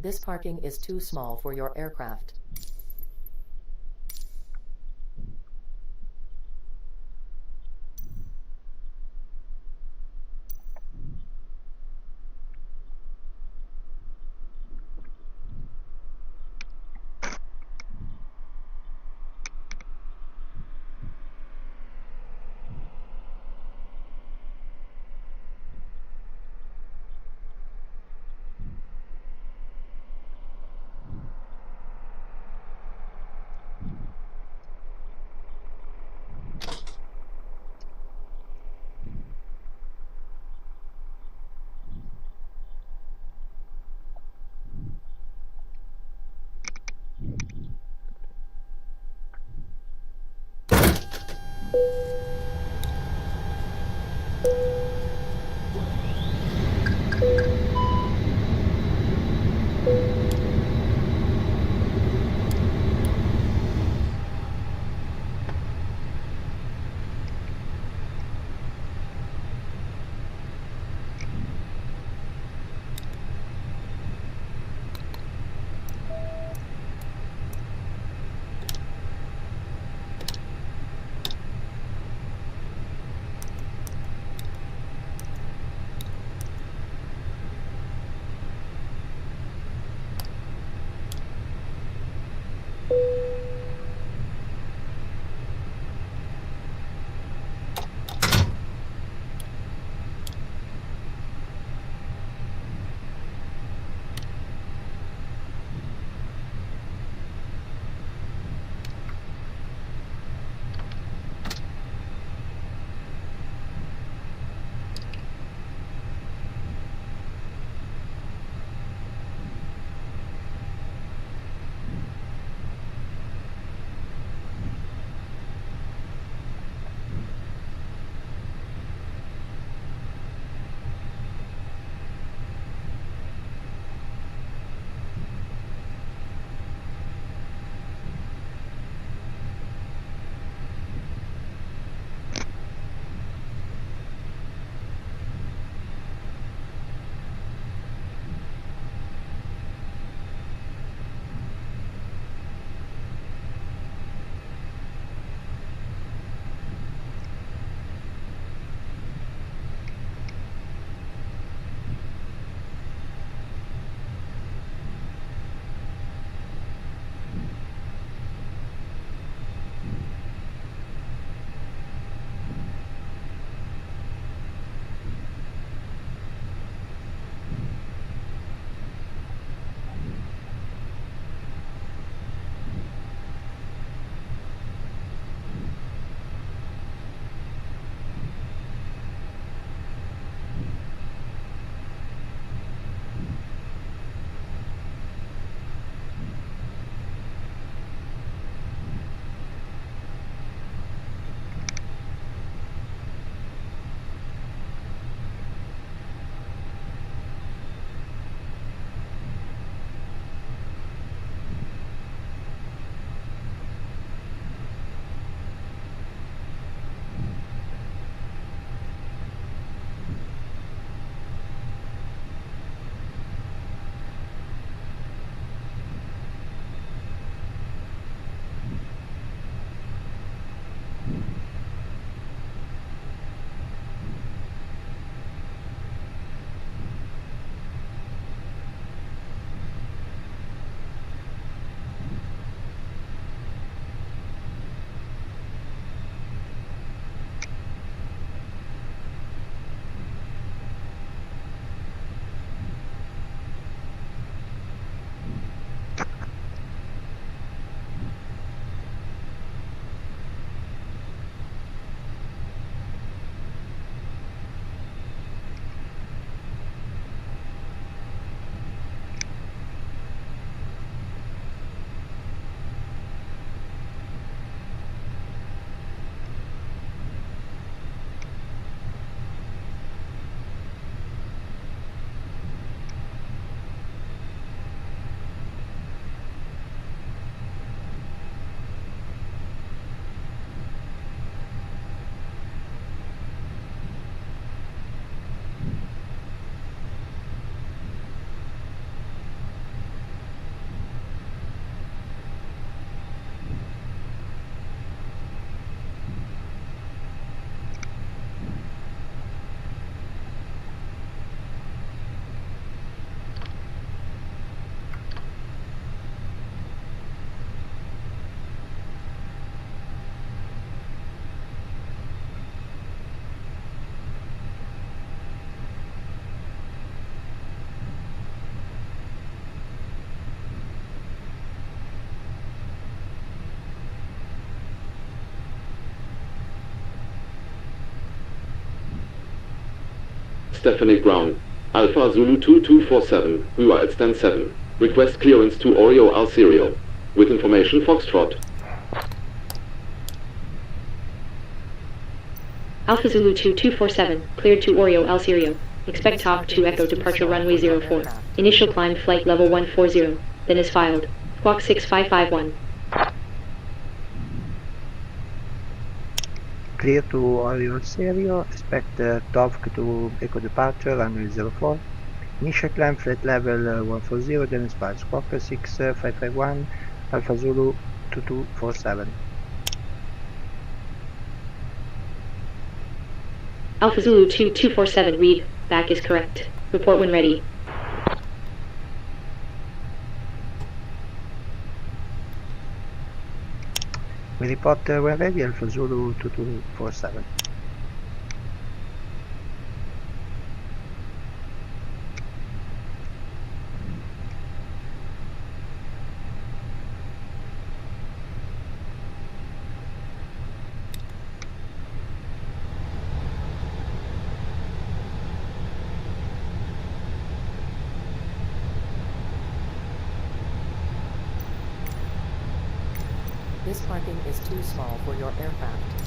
This parking is too small for your aircraft. Stephanie Brown. Alpha Zulu 2247, we are at stand 7. Request clearance to Oreo Alcerio. With information Foxtrot. Alpha Zulu 2247, cleared to Oreo Alcerio. Expect Hawk 2 Echo departure runway 04. Initial climb flight level 140, then is filed. Squawk 6551. Clear to Oreo Alcerio, expect TOFC to Echo departure runway 04. Initial climb flight level 140, then is filed. Squawk 6551, Alpha Zulu 2247. Alpha Zulu 2247, read. Back is correct. Report when ready. We report when ready, Alpha Zulu 2247. This parking is too small for your aircraft.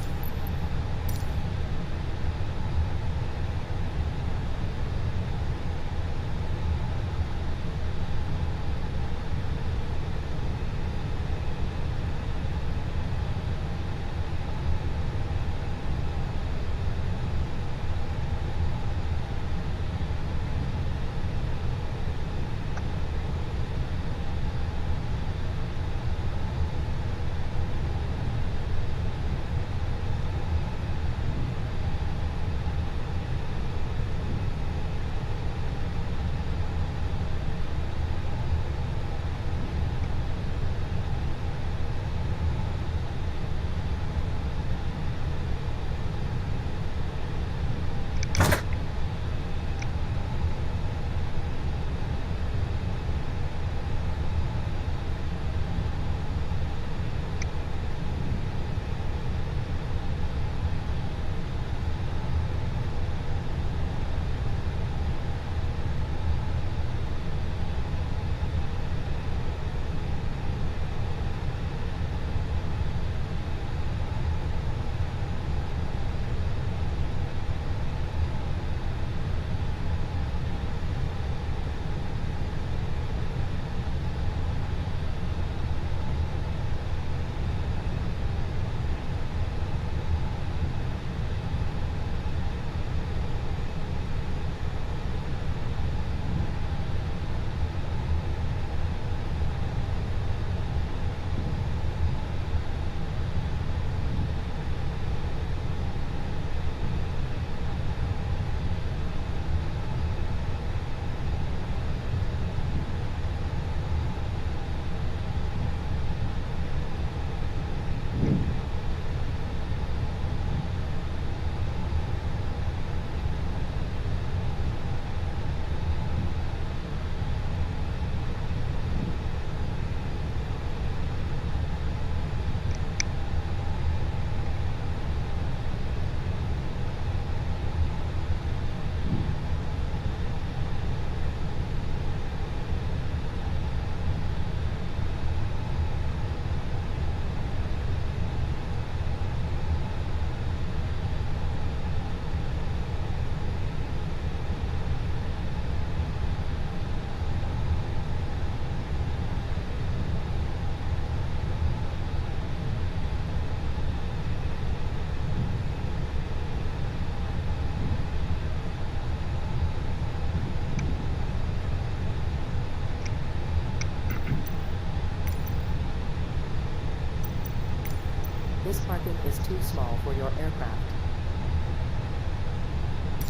This parking is too small for your aircraft.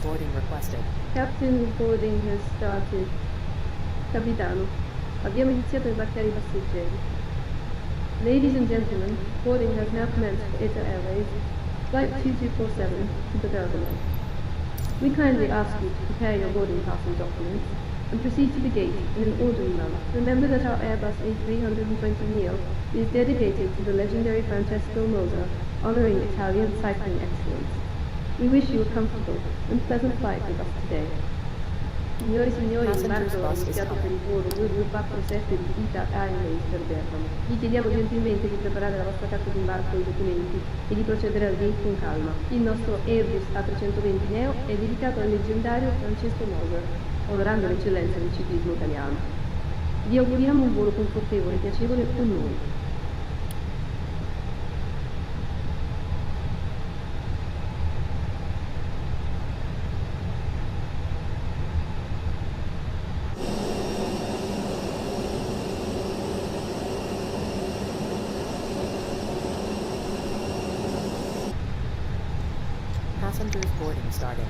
Boarding requested. Captain, boarding has started. Capitano, abbiamo iniziato a imbarcare I passeggeri. Ladies and gentlemen, boarding has now commenced for ITA Airways, flight 2247 to Bergamo. We kindly ask you to prepare your boarding pass and documents and proceed to the gate in an orderly manner. Remember that our Airbus A320 is dedicated to the legendary Francesco Moser, honoring Italian cycling excellence. We wish you a comfortable and pleasant flight with us today. Signori e signori, Passengers l'imbarco è bus is iniziato per il coming. volo 2247 di ITA Airways per Bergamo. Vi chiediamo gentilmente di preparare la vostra carta d'imbarco e i documenti e di procedere al gate con calma. Il nostro Airbus A320 Neo è dedicato al leggendario Francesco Moser, onorando l'eccellenza del ciclismo italiano. Vi auguriamo un volo confortevole e piacevole con noi. Passengers boarding starting.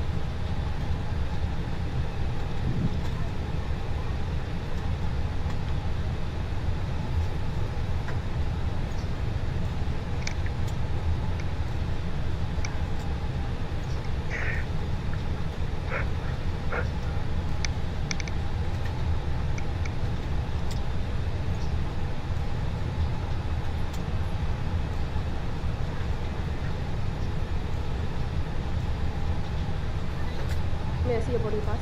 May I see your boarding pass?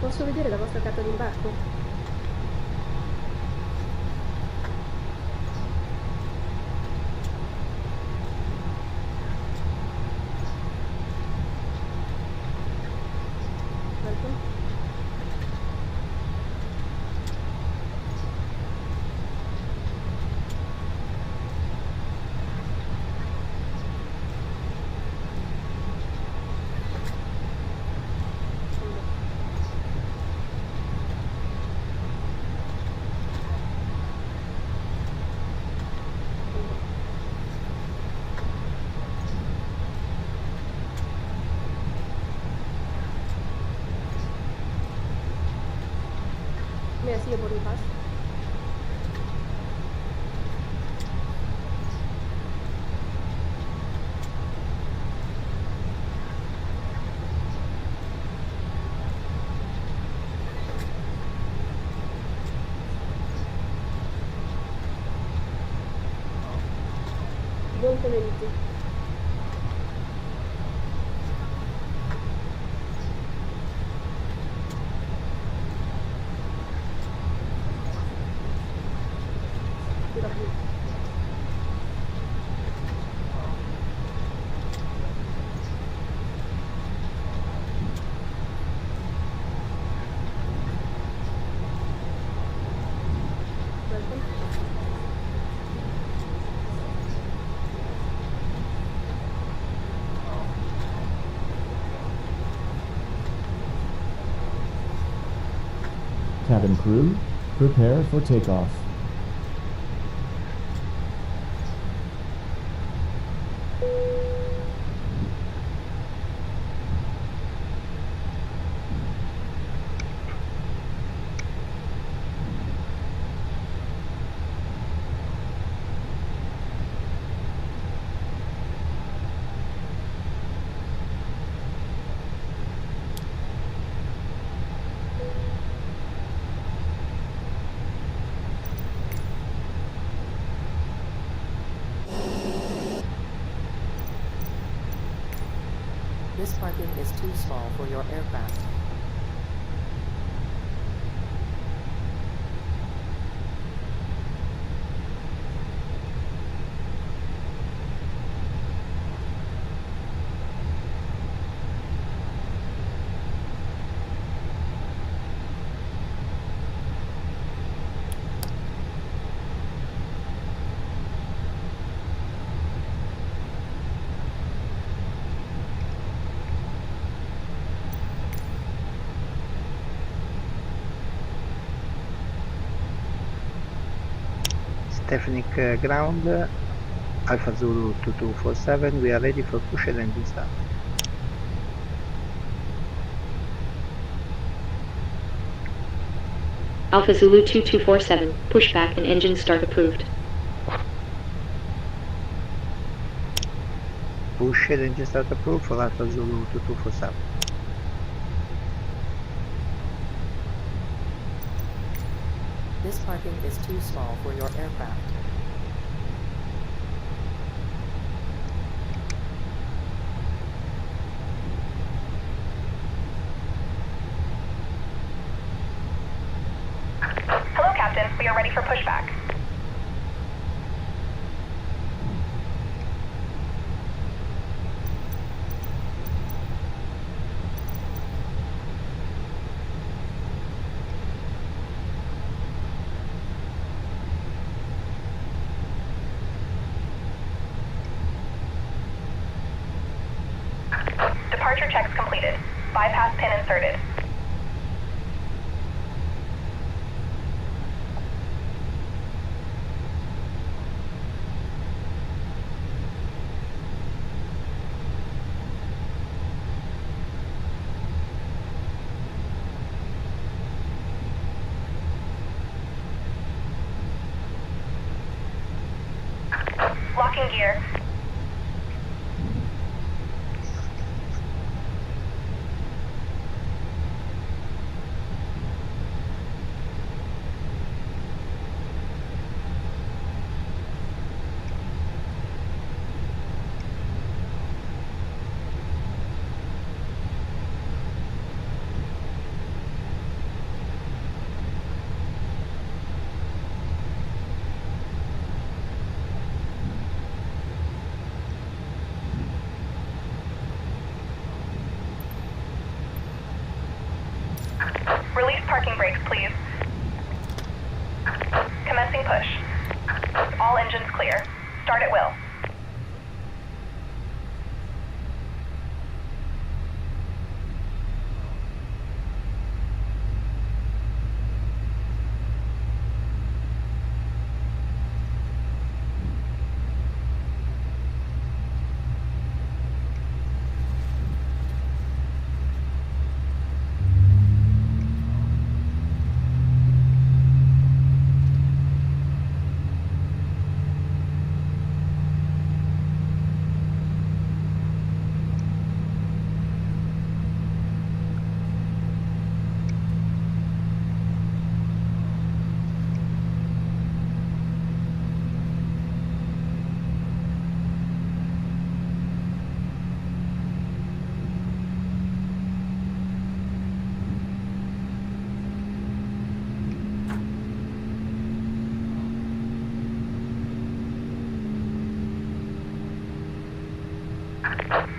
Posso vedere la vostra carta d'imbarco? Welcome. May I see your boarding pass? Buon pomeriggio. Good afternoon. Welcome. Cabin crew, prepare for takeoff. This parking is too small for your aircraft. Stefanik ground, Alpha Zulu 2247, we are ready for push and engine start. Alpha Zulu 2247, pushback and engine start approved. Push and engine start approved for Alpha Zulu 2247. This parking is too small for your aircraft. for pushback. Departure checks completed. Bypass pin inserted. Locking gear. Release parking brakes, please. Commencing push. All engines clear. Start at will.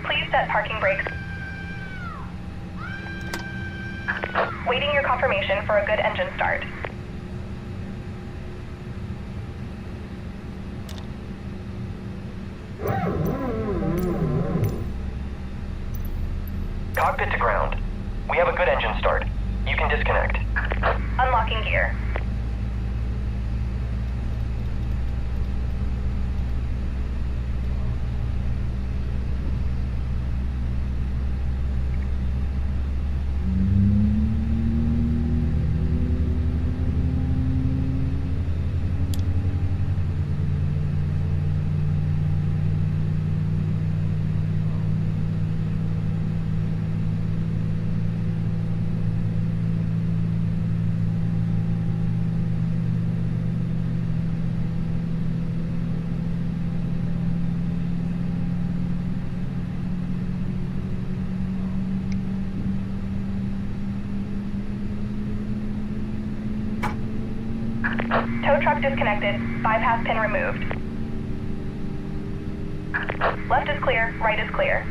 Please set parking brakes. Waiting your confirmation for a good engine start. Cockpit to ground. We have a good engine start. You can disconnect. Unlocking gear. Tow truck disconnected. Bypass pin removed. Left is clear, right is clear.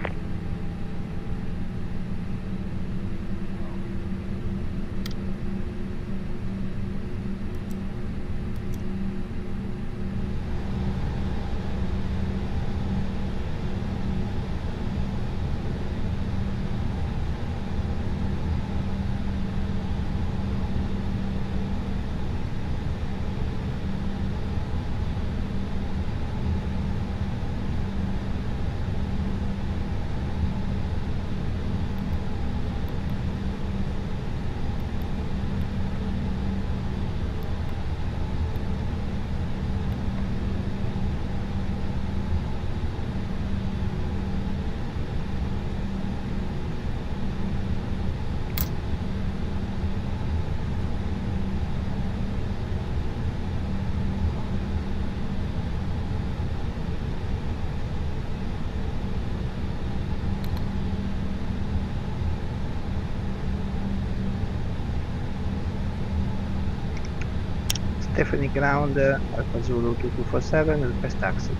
Stephanie Ground, Alpha Zulu 2247, request taxi.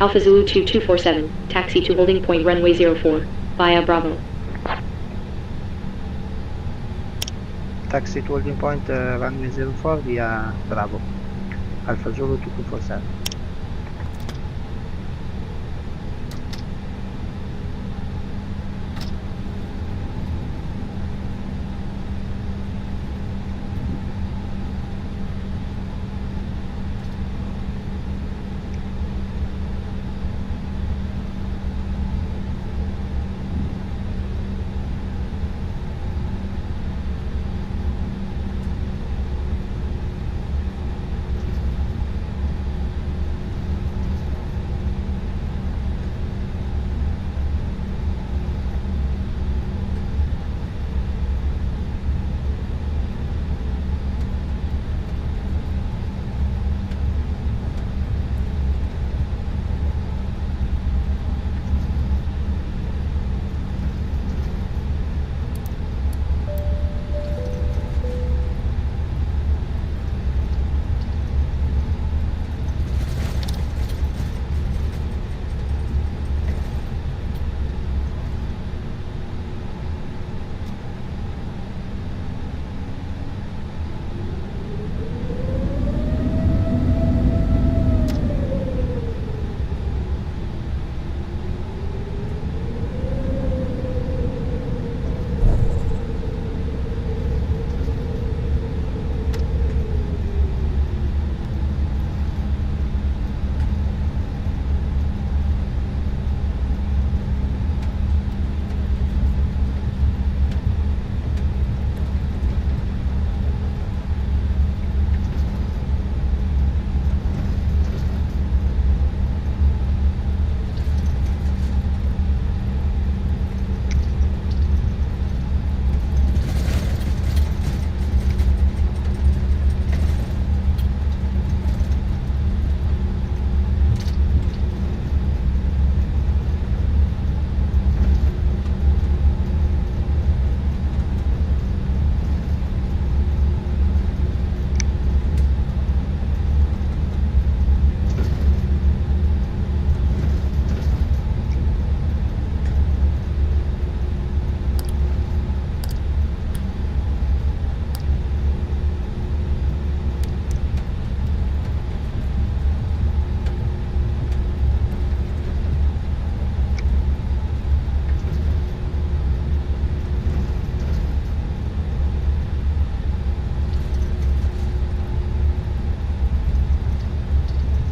Alpha Zulu 2247, taxi to holding point runway 04, via Bravo. Taxi to holding point runway 04 via Bravo. Alpha Zulu 2247.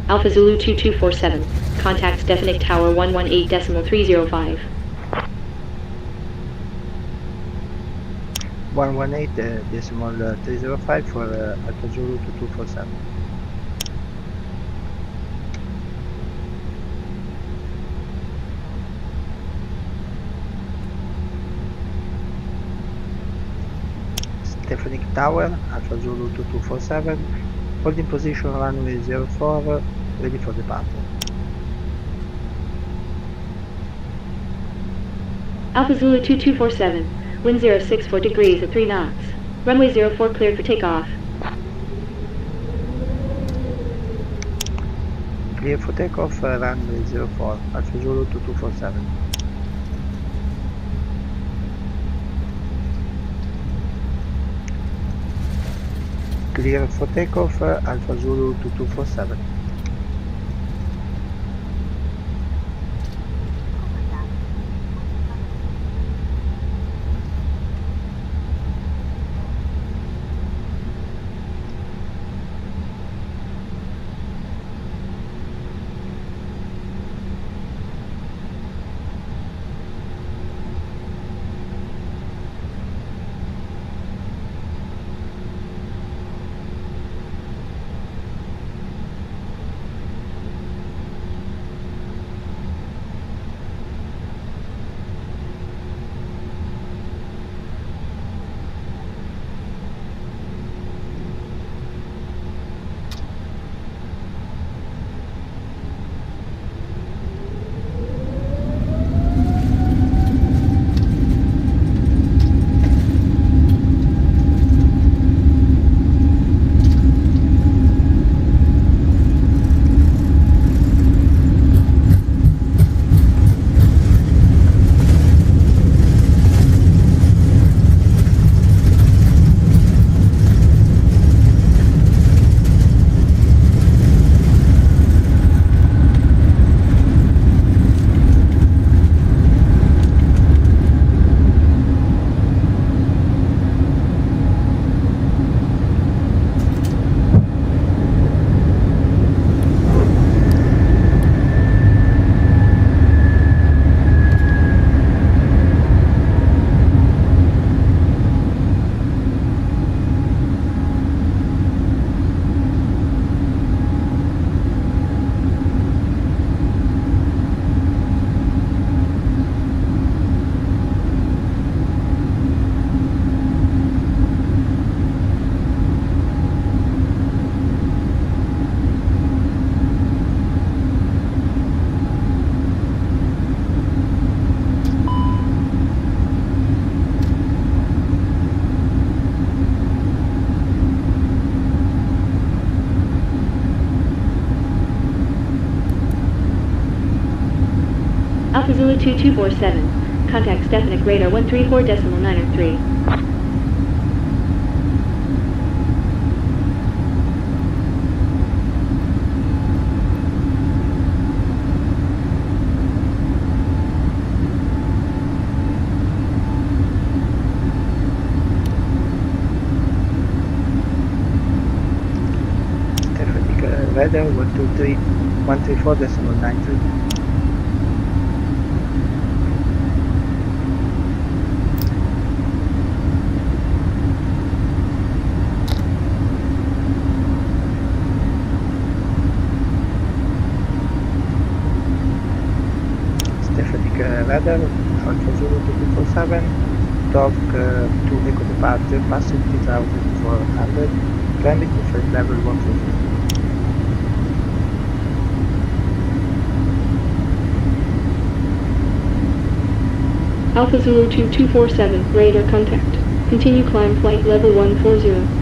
Alpha Zulu 2247, contacts definite tower 118.305. 118.305 for Alpha Zulu 2247. Stephanie Tower, Alpha Zulu 2247, holding position runway 04, ready for departure. Alpha Zulu 2247, wind 064 degrees at 3 knots. Runway 04 cleared for takeoff. Clear for takeoff, runway 04, Alpha Zulu 2247. Clear for takeoff, Alpha Zulu 2247. Alpha Zulu 2247. Contact Stefanik radar 134.903. Radar 134.93. Stefanik Radar Alpha Zulu 2247, Dog to Echo departure, passing 3400, climbing to flight level 140. Alpha Zulu 2247, radar contact. Continue climb flight level 140.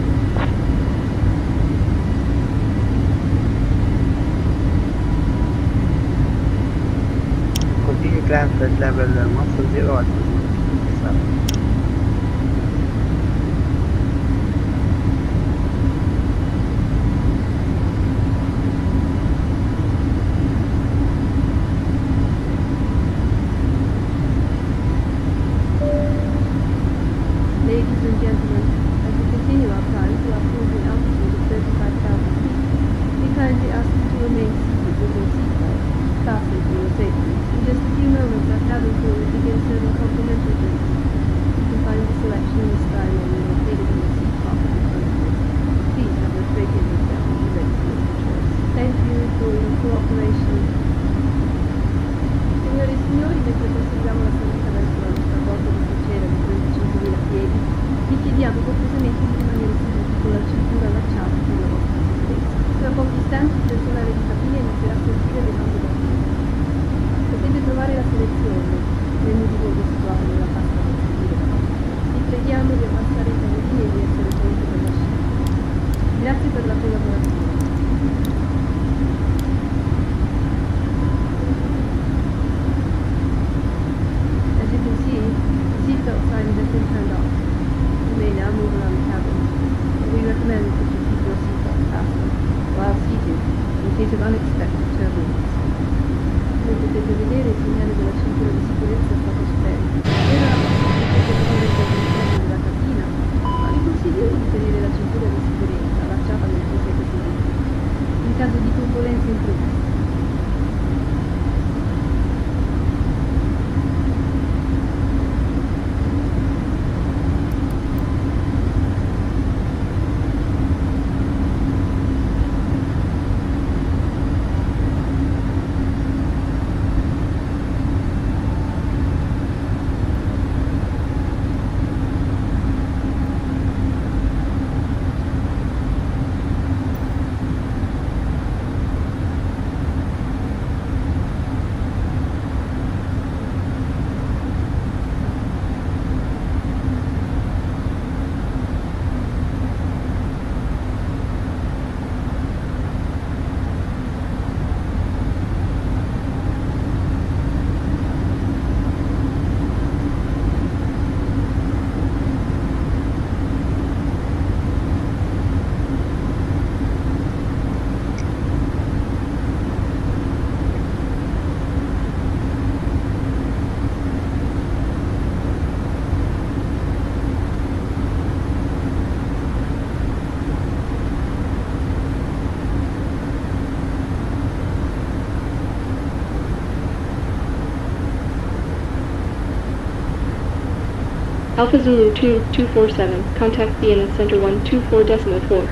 Continue climb flight level 140 Alpha Zulu 2247. Ladies and gentlemen, as we continue our climb to our cruising altitude of 35,000 feet, we kindly ask you to remain seated with your seatbelt fastened for your safety. In just a few moments, our cabin crew will begin serving complimentary drinks. You can find the selection in the sky menu located in the seat pocket in front of you. Please have your tray table down and be ready to make your choice. Thank you for your cooperation. Signore e signori, mentre proseguiamo la salita verso la nostra porta di crociera di 35.000 piedi, vi chiediamo cortesemente di rimanere seduti con la cintura allacciata per la vostra sicurezza. Tra pochi istanti il personale di cabina inizierà a sentire le note d'arrivo. Potete trovare la selezione nel minibordo situato nella pasta maschile. Vi preghiamo di abbassare i tavolini e di essere pronti per la scia. Grazie per la collaborazione. As you can see, the seatbelt sign has been turned off. You may now move around the cabin, but we recommend that you keep your seatbelt fastened while seated in case of unexpected turbulence. Come potete vedere, il segnale della cintura di sicurezza è stato spento. Ora potete vedere all'interno della cabina, ma vi consiglio di tenere la cintura di sicurezza allacciata mentre siete seduti, in caso di turbolenze improvviste. Alpha Zulu 2247, contact Vienna Center 124.4.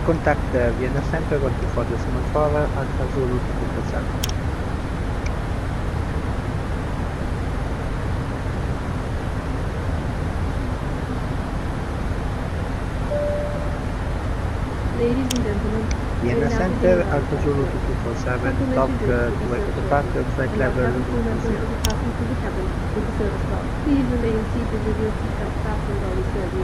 Contact Vienna Center 124.4 Alpha Zulu 2247. Ladies and gentlemen, Vienna Center Alpha Zulu 2247, Dog to Echo departure, flight level 140. Please remain seated with your seatbelt fastened while we serve you.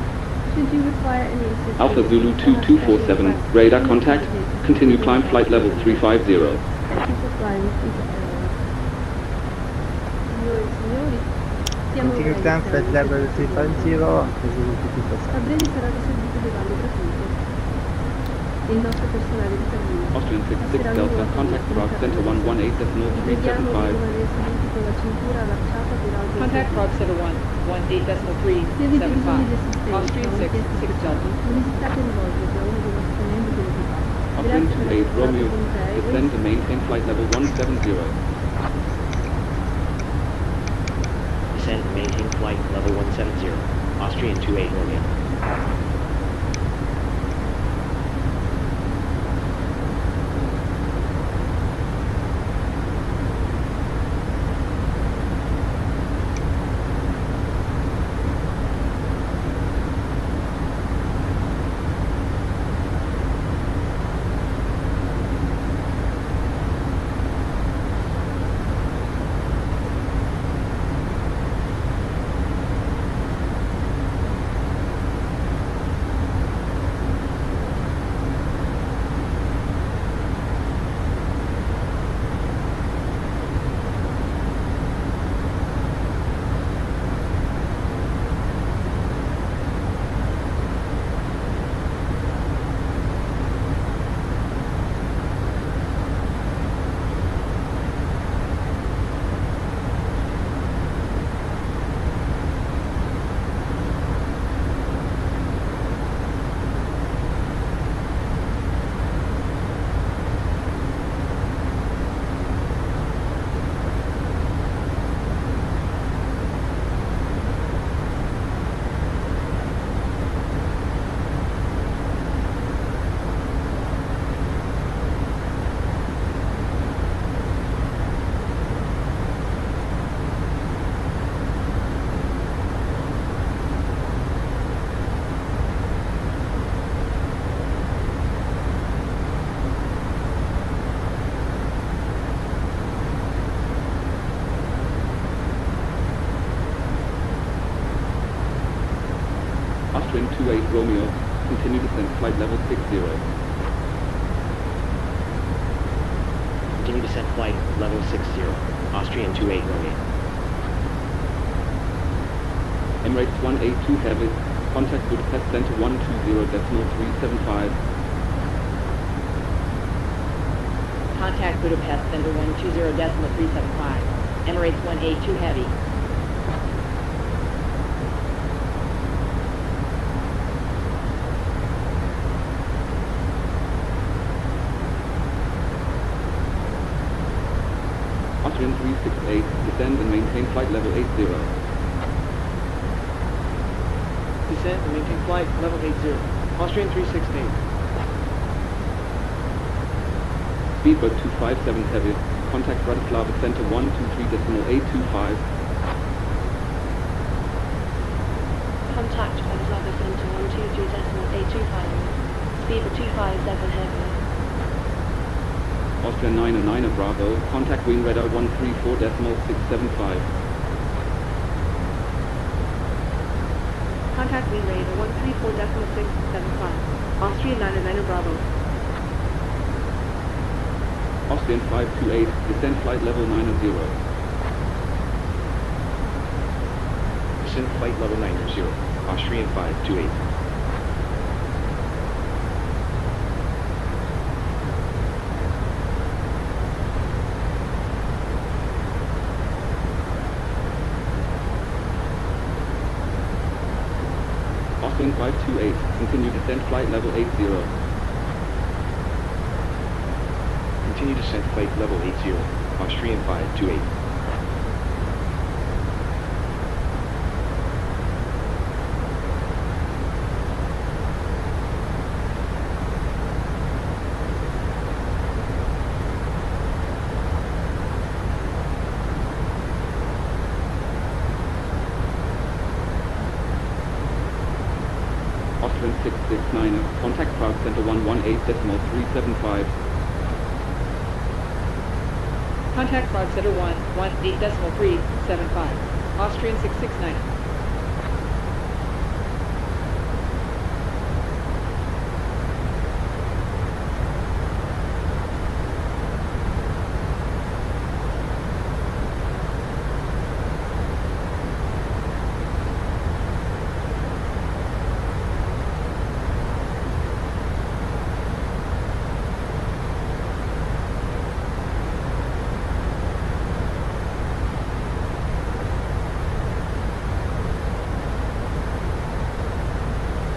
Should you require any assistance, Alpha Zulu we have 2247, special radar flights contact, dedicated to continue people climb with flight level disabilities. 350. Thank you for flying with ITA Airways. Signore e signori, stiamo Continue climb flight iniziando il level servizio di 350, volo. Alfa Zulu A 2247. breve sarà riservito di volo gratuito. Il nostro personale di cabina Austrian 66 passerà Delta, lungo contact Prague Center Vi preghiamo di 118.375. rimanere seduti con la cintura allacciata per audio. Contact Prague Center 118.375. Se avete bisogno di assistenza Austrian o richieste 66 speciali, Delta. non esitate a rivolgervi a uno dei nostri membri dell'equipaggio. Austrian Grazie per 28 aver Romeo, volato con ITA Airways. descend and maintain flight level 170. Descend and maintain flight level 170. Austrian 28 Romeo. Austrian 28 Romeo, continue descent flight level 60. Continue descent flight level 60. Austrian 28 Romeo. Emirates 182 Heavy, contact Budapest Center 120.375. Contact Budapest Center 120.375. Emirates 182 Heavy. Austrian 368, descend and maintain flight level 80. Descend and maintain flight level 80. Austrian 316. Speedbird 257 Heavy, contact Bratislava Center 123.825. Contact Bratislava Center 123.825. Speed for 257 Heavy. Austrian 909 Bravo, contact Wing Radar 134.675. Contact Wing Radar 134.675. Austrian 909 Bravo. Austrian 528, descend flight level 90. Descend flight level 90. Austrian 528. Austrian 528, continue descent flight level 80. Continue descent flight level 80. Austrian 528. Austrian 669, contact Prague Center 118.375. Contact Prague Center 118.375. Austrian 669.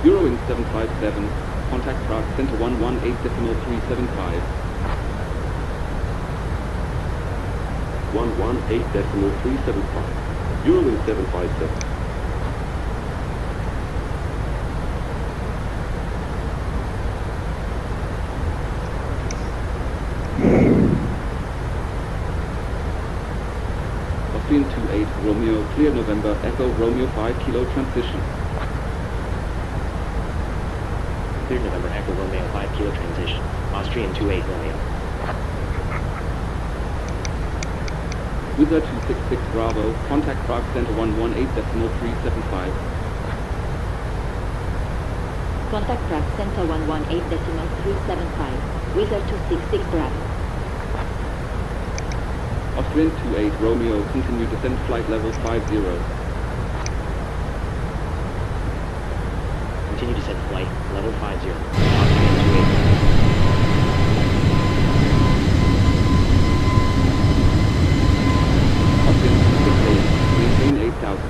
Eurowings 757, contact Prague Center 118.375. 118.375. Eurowings 757. Austrian 28 Romeo, clear November, Echo Romeo 5 kilo transition. Clear November Echo Romeo 5 kilo transition. Austrian 28 Romeo. Wizard 266 Bravo, contact Prague Center 118.375. Contact Prague Center 118.375. Wizard 266 Bravo. Austrian 28 Romeo, continue descent flight level 50. Continue descent flight level 50. Austrian 28. Austrian 268, maintain 8,000.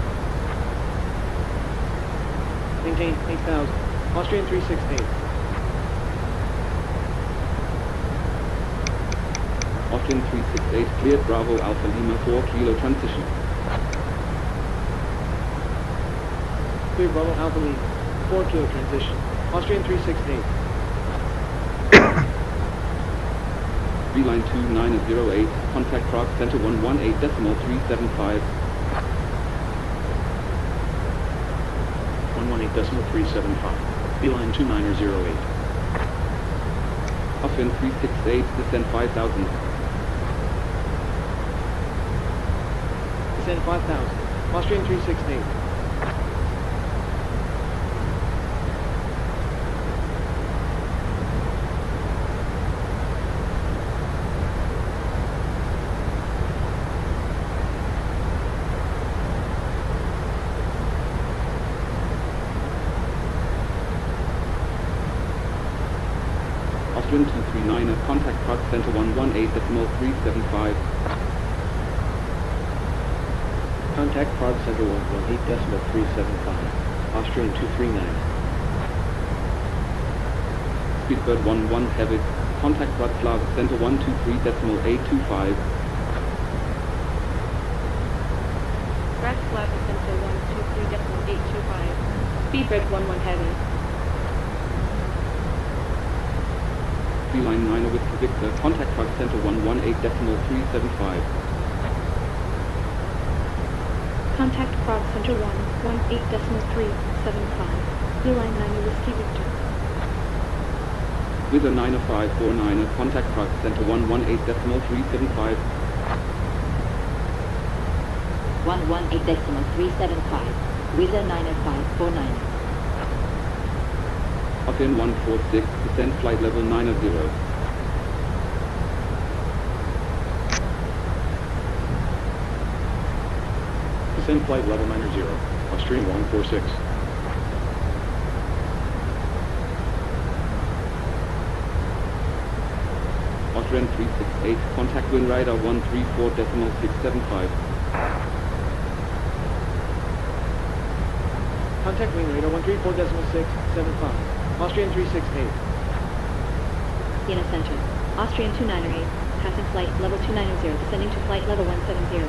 Maintain 8,000. Austrian 368. Austrian 368, cleared Bravo Alpha Lima 4 kilo transition. Clear Bravo Alpha Lima 4 kilo transition. Austrian 368. Beeline 2908, contact Prague Center 118.375. 118.375. Beeline 2908. Austrian 368, descend 5,000. Descend 5,000. Austrian 368. Austrian 239er, contact Prague Center 118.375. Contact Prague Center 118.375. Austrian 239. Speedbird 11 Heavy, contact Bratislava Center 123.825. Bratislava Center 123.825. Speedbird 11 Heavy. Beeline 9 with Victor, contact Prague Center 118.375. Contact Prague Center 118.375. Beeline 9 Whiskey Victor. With a 90549er, contact Prague Center 118.375. 118.375. With a 90549. Austrian 146, descend flight level 90. Descend flight level 90. Austrian 146. Austrian 368, contact wind radar 134.675. Contact wing radar 134.675. Austrian 368. Vienna Center. Austrian 298. Passing flight level 290. Descending to flight level 170.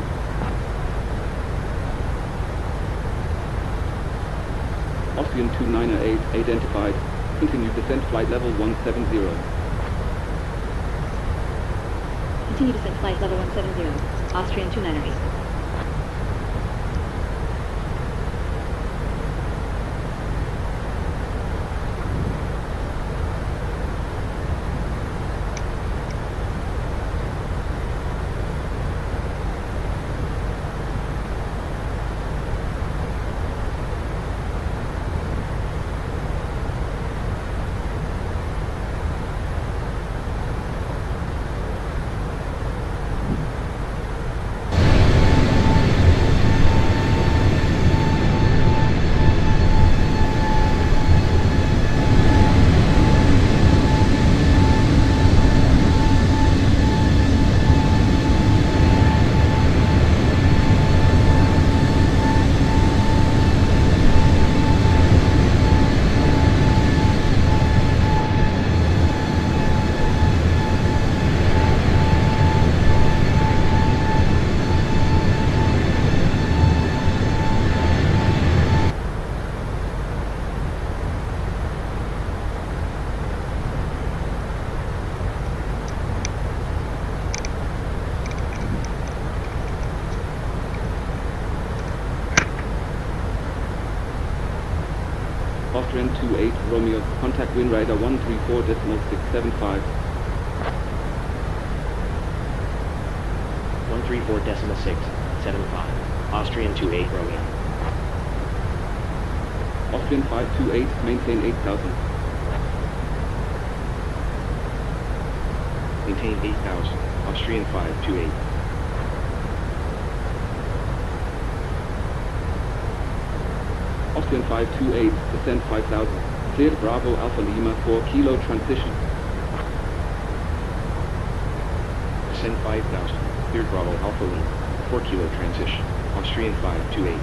Austrian 298, identified. Continue descent flight level 170. Continue descent flight level 170. Austrian 298. Austrian 28 Romeo, contact wind radar 134.675. 134.675. Austrian 28 Romeo. Austrian 528, maintain 8,000. Maintain 8,000. Austrian 528. Austrian 528, descend 5,000. Cleared Bravo Alpha Lima 4 kilo transition. Descend 5,000. Cleared Bravo Alpha Lima 4 kilo transition. Austrian 528.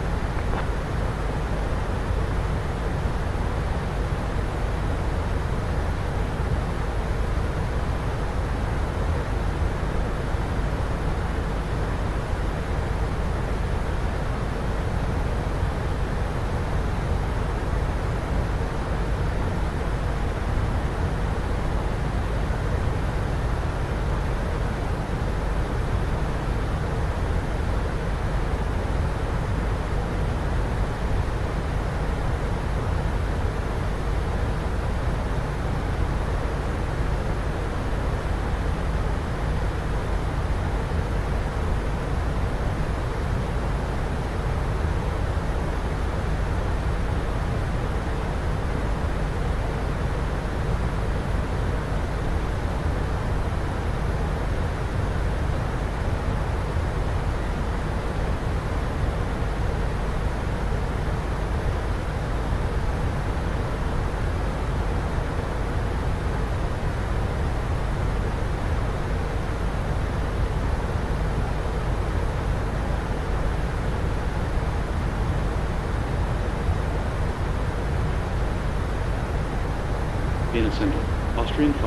Vienna Central. Austrian 5,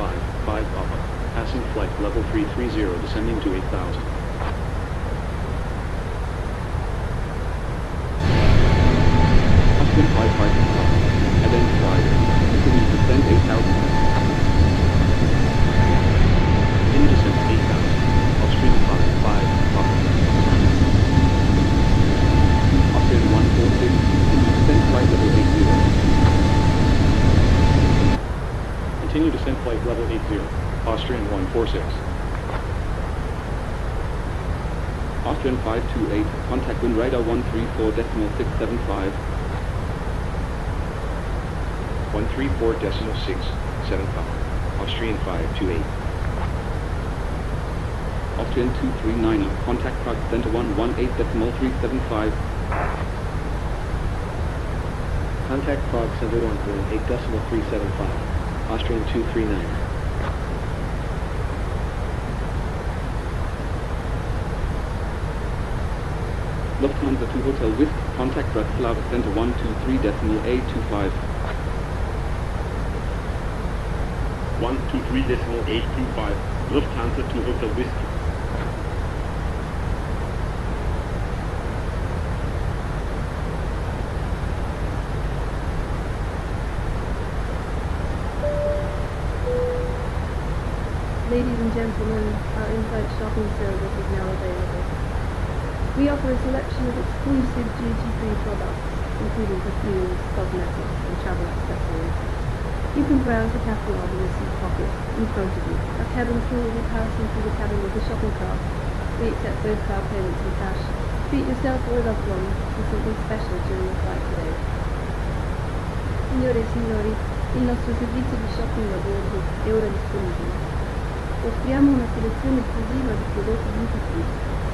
5 Papa. Passing flight level 330, descending to 8,000. Austrian 5, 5 Papa. Identified. Continue descend 8,000. Continue descent 8,000. Austrian 5, 5 Papa. Austrian 146. Continue descent flight level 80. Continue descent flight level 80. Austrian 146. Austrian 528, contact wind radar 134.675. 134.675. Austrian 528. Austrian 239, contact Prague center 118.375. Contact Prague center 118.375. Austrian 239. Lufthansa to Hotel Whisk, contact Bratislava center 123.825. 123.825. Lufthansa to Hotel Whisk. Ladies and gentlemen, our in-flight shopping service is now available. We offer a selection of exclusive duty-free products, including perfumes, cosmetics, and travel accessories. You can browse the catalogue in the seat pocket in front of you. Our cabin crew will be passing through the cabin with a shopping cart. We accept both card payments in cash. Treat yourself or a loved one to something special during your flight today. Signore e signori, il nostro servizio di shopping a bordo è ora disponibile. Offriamo una selezione esclusiva di prodotti duty free,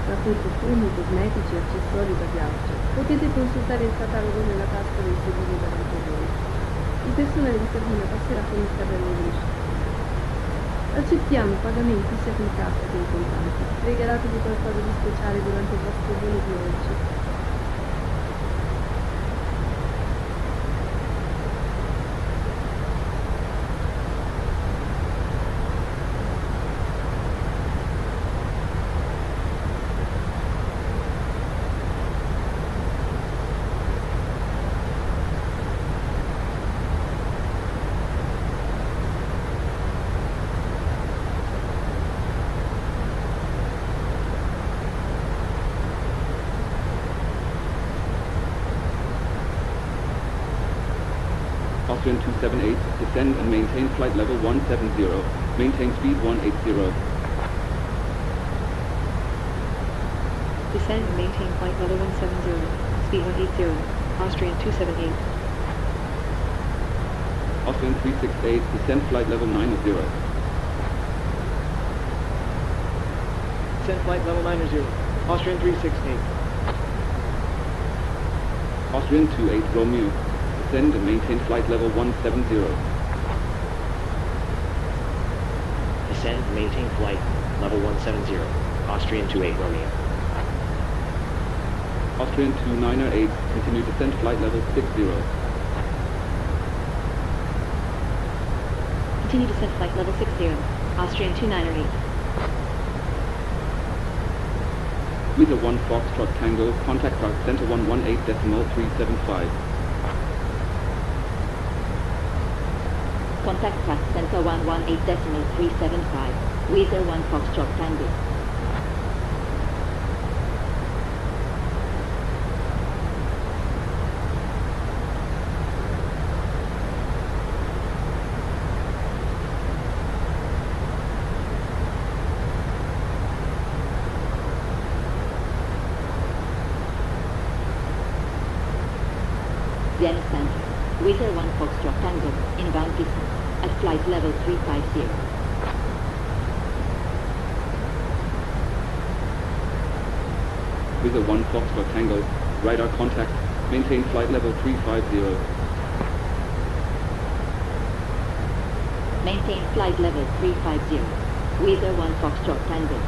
tra cui profumi, cosmetici e accessori da viaggio. Potete consultare il catalogo nella tasca del sedile davanti a voi. Il personale di cabina passerà con il carrello liscio. Accettiamo pagamenti sia con carta che in contanti. Regalatevi qualcosa di speciale durante il vostro volo di oggi. Austrian 278, descend and maintain flight level 170. Maintain speed 180. Descend and maintain flight level 170, speed 180, Austrian 278. Austrian 368, descend flight level 90. Descend flight level 90, Austrian 368. Austrian 28 Romeo, descend and maintain flight level 170. Descend and maintain flight level 170, Austrian 28 Romeo. Austrian 298, continue descent flight level 60. Continue descent flight level 60, Austrian 298. Liter 1 Foxtrot Tango, contact Park Center 118.375. Contact Track Center 118.375, Weather 1 Foxtrot Tango. Vienna Center, Weather 1 Foxtrot Tango, inbound descent, at flight level 350. Liter 1 Foxtrot Tango, radar contact, maintain flight level 350. Maintain flight level 350, Weather 1 Foxtrot Tango.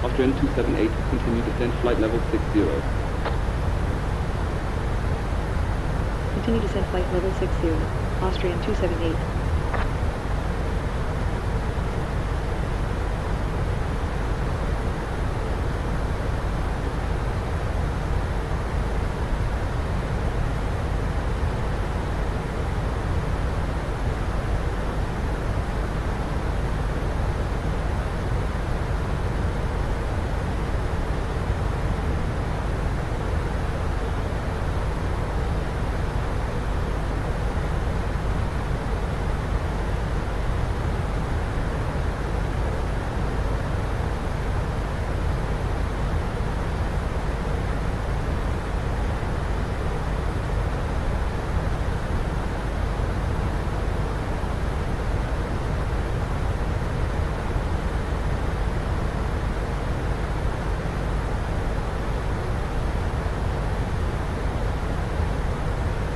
Austrian 278, continue descent flight level 60. Continue descent flight level 60, Austrian 278.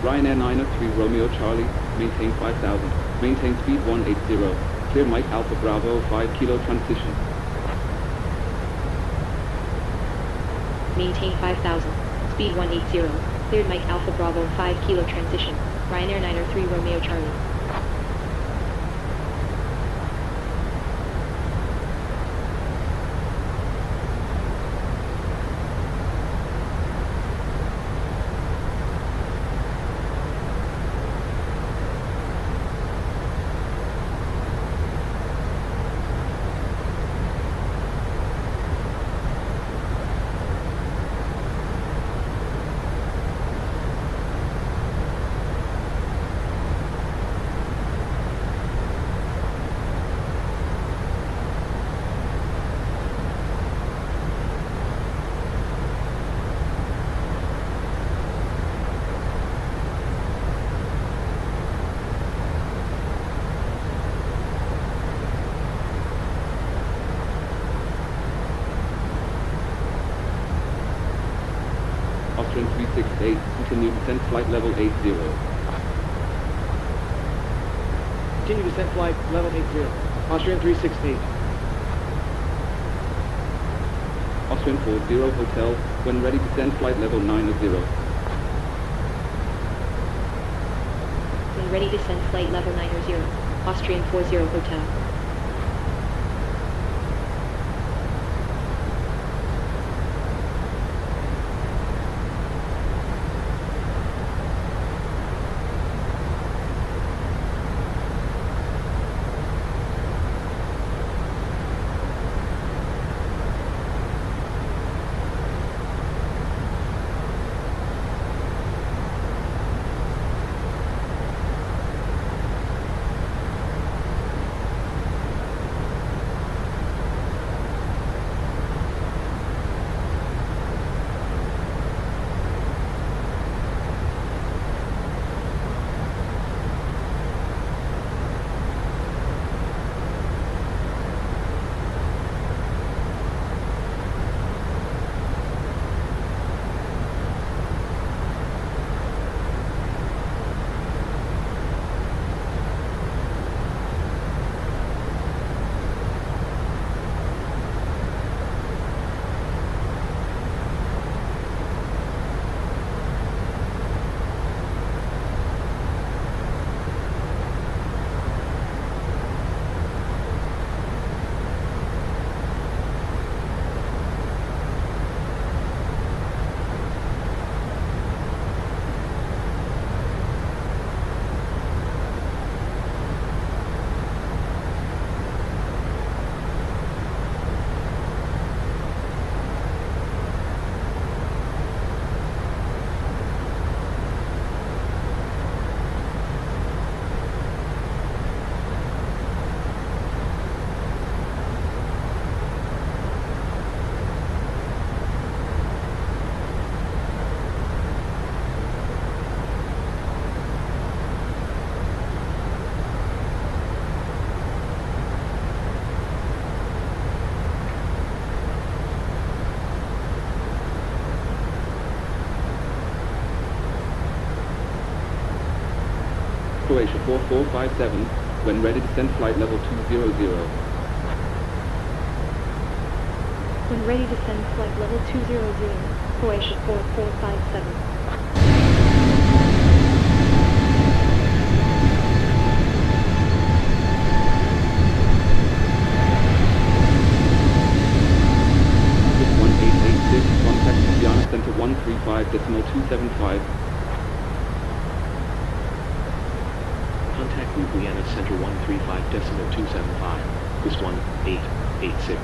Ryanair 903 Romeo Charlie, maintain 5000, maintain speed 180, clear Mike Alpha Bravo 5 kilo transition. Maintain 5000, speed 180, cleared Mike Alpha Bravo 5 kilo transition, Ryanair 903 Romeo Charlie. Austrian 368, continue descent flight level 80. Continue descent flight level 80, Austrian 368. Austrian 40 Hotel, when ready descend flight level 90. When ready descend flight level 90, Austrian 40 Hotel. Croatia 4457, when ready descend flight level 200. When ready, descend flight level 200, Croatia 4457. Swiss 1886, contact Ljubljana Center 135.275. Contact Ljubljana Center 135.275. Swiss 1886.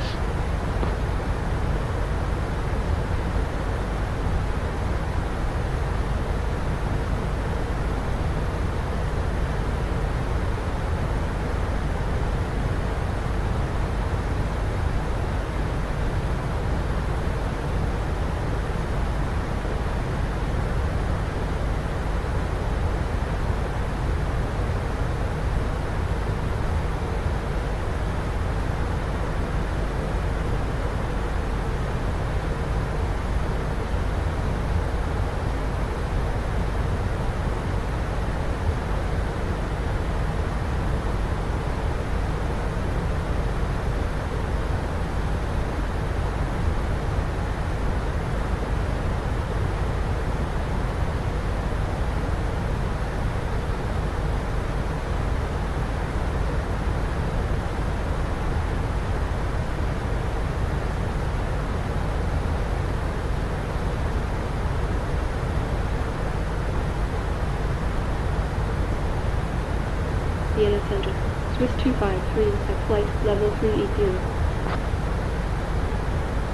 Vienna Center, Swiss 253 at flight level 380.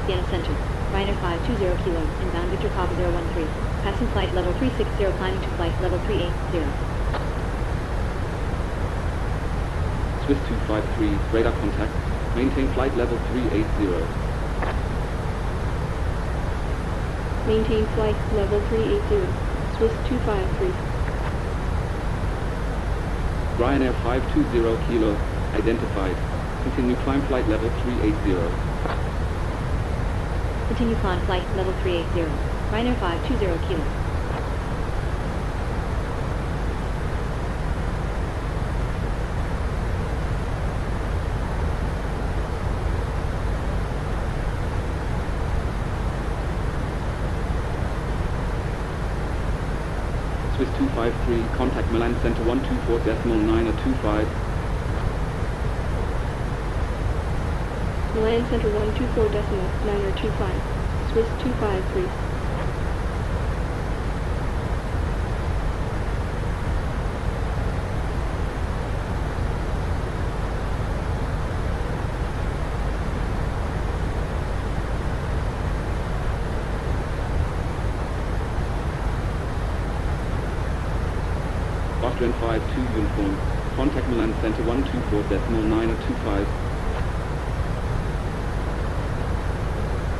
Vienna Center, Ryanair 520 Kilo, inbound Victor Papa 013, passing flight level 360, climbing to flight level 380. Swiss 253, radar contact, maintain flight level 380. Maintain flight level 380, Swiss 253. Ryanair 520 Kilo, identified. Continue climb flight level 380. Continue climb flight level 380, Ryanair 520 Kilo. Swiss 253, contact Milan Center 124.925. Milan Center 124.925, Swiss 253. Austrian 52 uniform, contact Milan Center 124.925.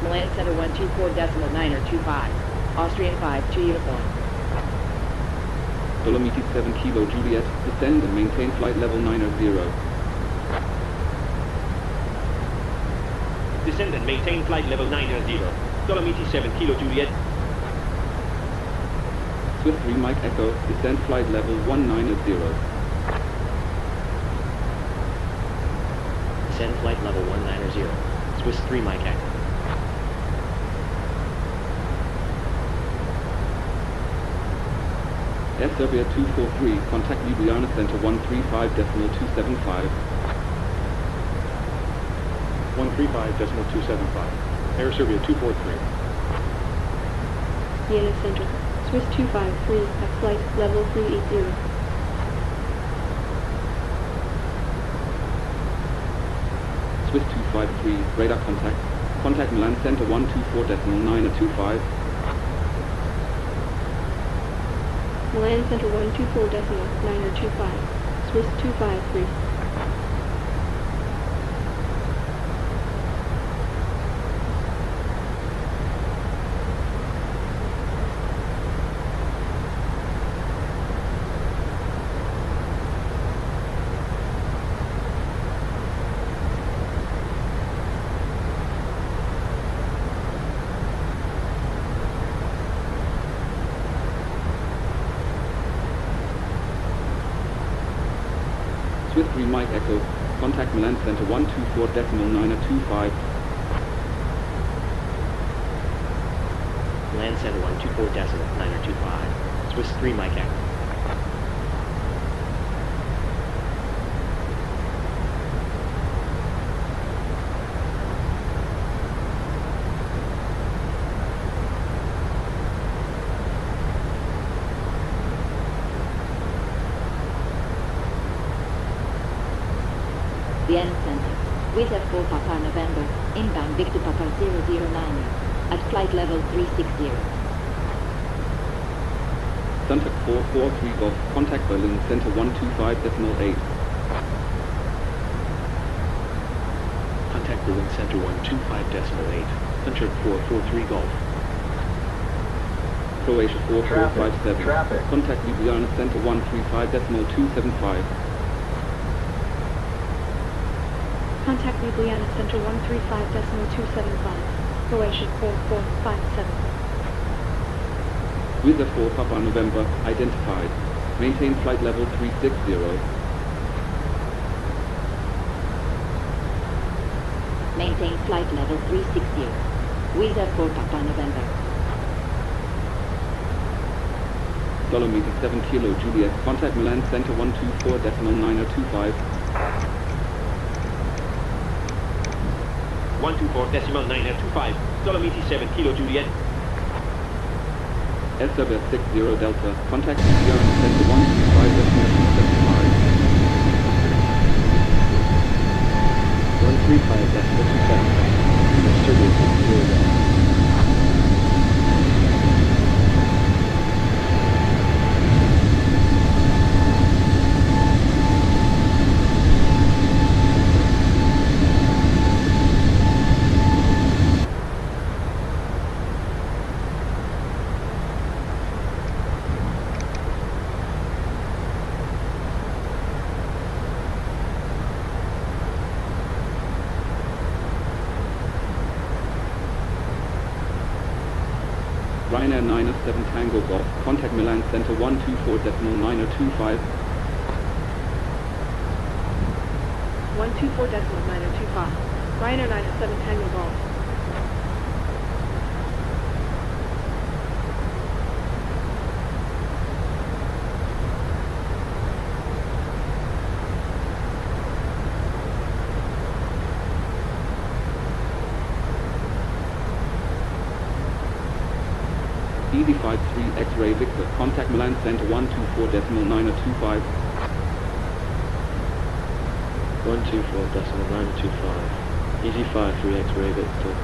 Milan Center 124.925. Austrian 52 uniform. Dolomiti 7 Kilo Juliet, descend and maintain flight level 900. Descend and maintain flight level 900. Dolomiti 7 Kilo Juliet. Swiss 3 Mike Echo, descend flight level 190. Descend flight level 190. Swiss 3 Mike Echo. Air Serbia 243, contact Ljubljana Center 135.275. 135.275. Air Serbia 243. Vienna Center, Swiss 253 at flight level 380. Swiss 253, radar contact. Contact Milan Center 124.925. Milan Center 124.925, Swiss 253. Mike Echo. Contact Milan Center 124.925. Milan Center 124.925. Swiss 3 Mike Echo. Vienna Center, Wizz 4 Papa November, inbound Victor Papa 009, at flight level 360. Suntac 443 Golf. Contact Berlin Center 125.8. Contact Berlin Center 125.8. Suntac 443 Golf. Croatia 4457. Traffic. Contact Ljubljana Center 135.275. Contact Ljubljana Center 135.275. Croatia 4457. Wizz 4 Papa November, identified. Maintain flight level 360. Maintain flight level 360. Wizz 4 Papa November. Dolomiti 7 Kilo Juliet. Contact Milan Center 124.925. 124.925. Dolomiti 7 Kilo Juliet. SW 60 Delta. Contact Ljubljana Center 135.275. 135.275. Service 60 Delta. Ryanair 907 Tango Golf. Contact Milan Center 124.925. 124.925. Ryanair 907 Tango Golf. EZ53 X-Ray Victor. Contact Milan Center 124.925. 124.925. EZ53 X-Ray Victor.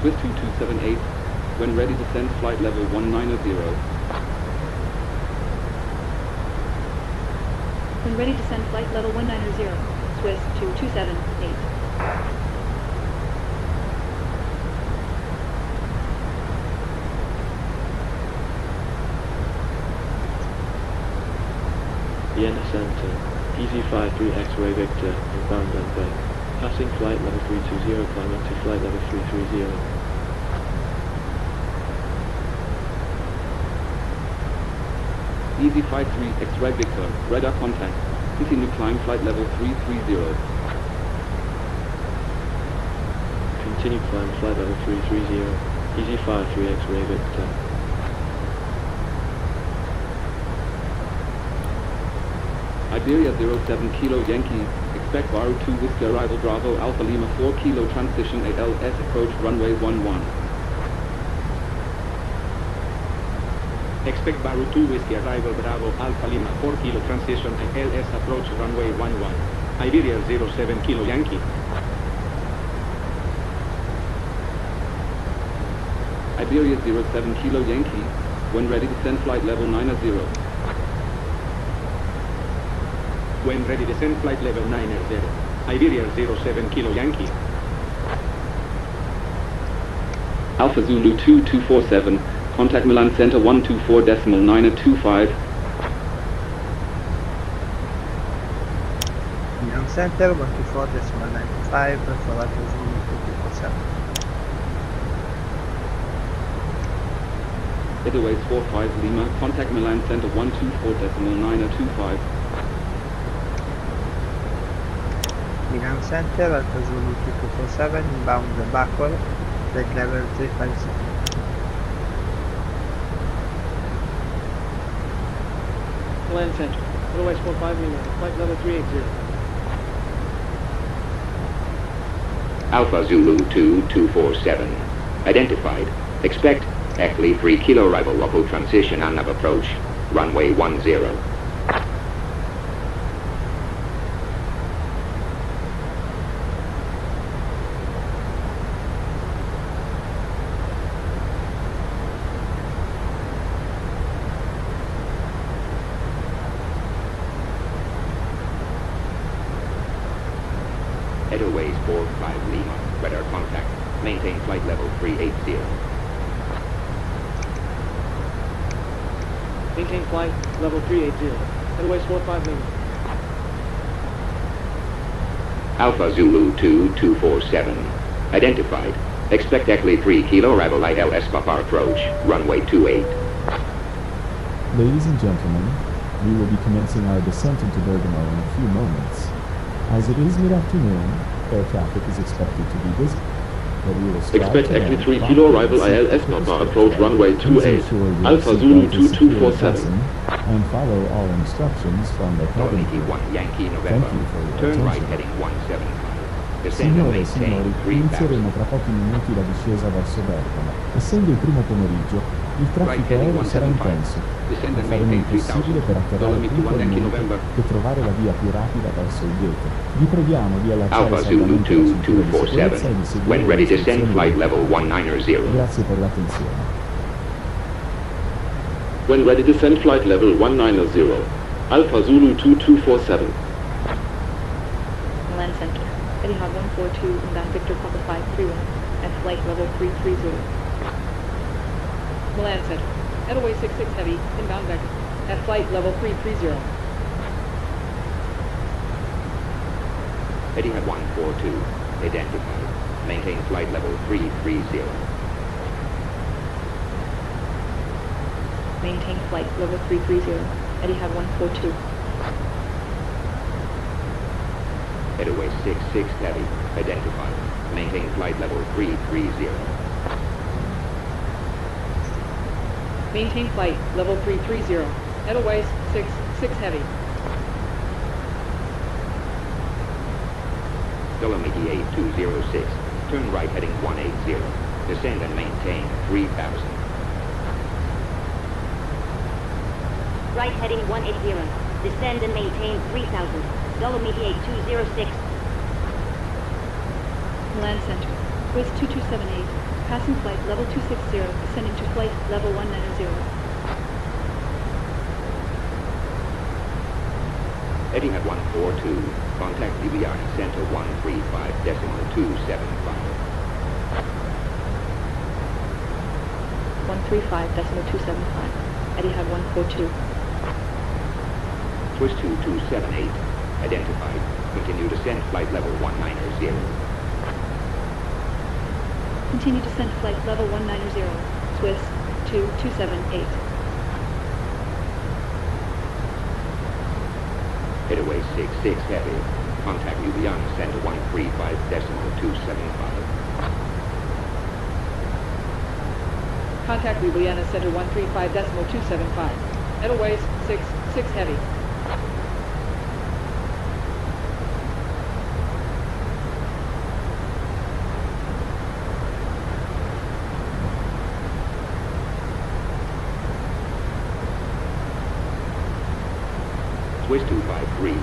Swiss 2278. When ready, descend flight level 190. When ready, descend flight level 190. Swiss 2278. Vienna Center, EZ53 X-Ray Victor, inbound runway. Passing flight level 320, climbing to flight level 330. EZ53 X-Ray Victor, radar contact. Continue climb flight level 330. Continue climb flight level 330. EZ53 X-Ray Victor. Iberia 07 Kilo Yankee, expect Baru 2 Whiskey arrival Bravo Alpha Lima 4 Kilo transition ALS approach runway 11. Expect Baru 2 Whiskey arrival Bravo Alpha Lima 4 Kilo transition ALS approach runway 11. Iberia 07 Kilo Yankee. Iberia 07 Kilo Yankee, when ready descend flight level 90. When ready, descend flight level 90. Iberia 07 Kilo Yankee. Alpha Zulu 2247, contact Milan Center 124.925. Milan Center 124.925 for Alpha Zulu 2247. Airways 45 Lima, contact Milan Center 124.925. Milan Center, Alpha Zulu 2247, inbound backward, flight level 356. Milan Center, Airways 45 Lima, flight level 380. Alpha Zulu 2247. Identified. Expect Eckley 3 kilo arrival local transition and nav approach. Runway 10. Airways 45 Lima, radar contact. Maintain flight level 380. Maintain flight level 380. Airways 45 Lima. Alpha Zulu 2247. Identified. Expect Eckley 3 kilo arrival ILS Papa approach. Runway 28. Ladies and gentlemen, we will be commencing our descent into Bergamo in a few moments. As it is mid-afternoon, air traffic is expected to be busy, but we will strive Expect to Eckley land 3 promptly kilo arrival and ILS safely Papa to approach the runway Please 28. ensure your Alpha seatbelt Zulu is securely 2247. fastened and follow all instructions from the cabin crew. 1 Yankee Thank November. you for your Turn right attention. heading 175. Descend and Signore e maintain signori, 3000. inizieremo tra pochi minuti la discesa verso Bergamo. Essendo il primo pomeriggio, il traffico aereo sarà intenso. Faremo il possibile per atterrare puntualmente e trovare la via più rapida verso il gate. Vi preghiamo di allacciare Alpha Zulu saldamente la cintura di sicurezza e di 2247. seguire When le ready, descend istruzioni flight del level pilota. 190. Grazie per l'attenzione. When ready, descend flight level 190. Alpha Zulu 2247. Milan Center, Etihad 142, inbound Victor Papa 531, at flight level 330. Milan Center, Airways 66 Heavy, inbound back at flight level 330. Etihad 142. Identified. Maintain flight level 330. Maintain flight level 330, Etihad 142. Airways 66 Heavy. Identified. Maintain flight level 330. Maintain flight level 330. Airways 66 Heavy. Dolomiti 8206. Turn right heading 180. Descend and maintain 3000. Right heading 180. Descend and maintain 3000. Dolomiti 8206. Milan Center, Swiss 2278, passing flight level 260, descending to flight level 190. Etihad 142. Contact Ljubljana Center 135.275. 135.275, Etihad 142. Swiss 2278. Identified. Continue descent flight level 190. Continue descent flight level 190, Swiss 2278. Airways 66 Heavy. Contact Ljubljana Center 135.275. Contact Ljubljana Center 135.275. Airways 66 Heavy. Swiss 253.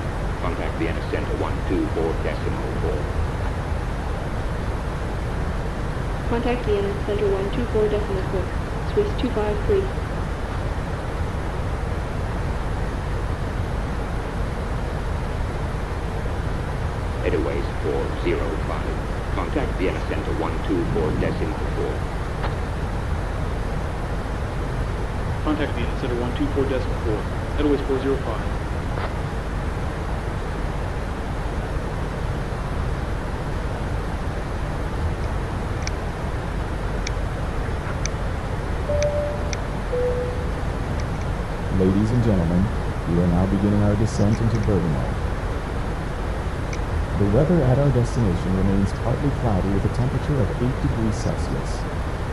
Contact Vienna Center 124.4. Contact Vienna Center 124.4, Swiss 253. Airways 405. Contact Vienna Center 124.4. Contact Vienna Center 124.4. Airways 405. and gentlemen, we are now beginning our descent into Bergamo. The weather at our destination remains partly cloudy with a temperature of 8 degrees Celsius,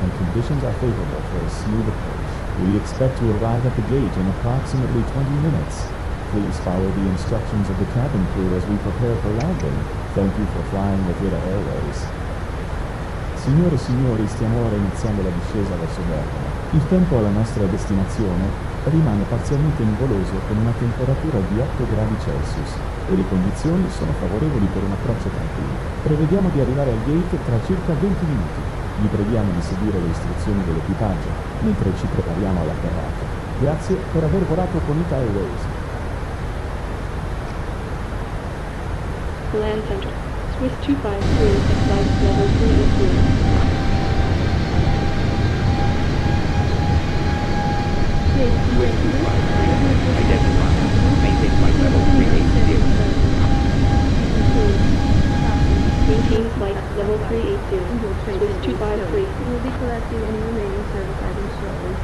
and conditions are favorable for a smooth approach. We expect to arrive at the gate in approximately 20 minutes. Please follow the instructions of the cabin crew as we prepare for landing. Thank you for flying with ITA Airways. Signore e signori, stiamo ora iniziando la discesa verso Bergamo. Il tempo alla nostra destinazione rimane parzialmente nuvoloso con una temperatura di 8 gradi Celsius e le condizioni sono favorevoli per un approccio tranquillo. Prevediamo di arrivare al gate tra circa 20 minuti. Vi preghiamo di seguire le istruzioni dell'equipaggio mentre ci prepariamo all'atterraggio. Grazie per aver volato con ITA Airways. Land Center. Swiss 253 at flight level 380. Swiss 253, identified. Maintain flight level 380. Maintain flight level 380. Swiss 253. We will be collecting any remaining service items shortly.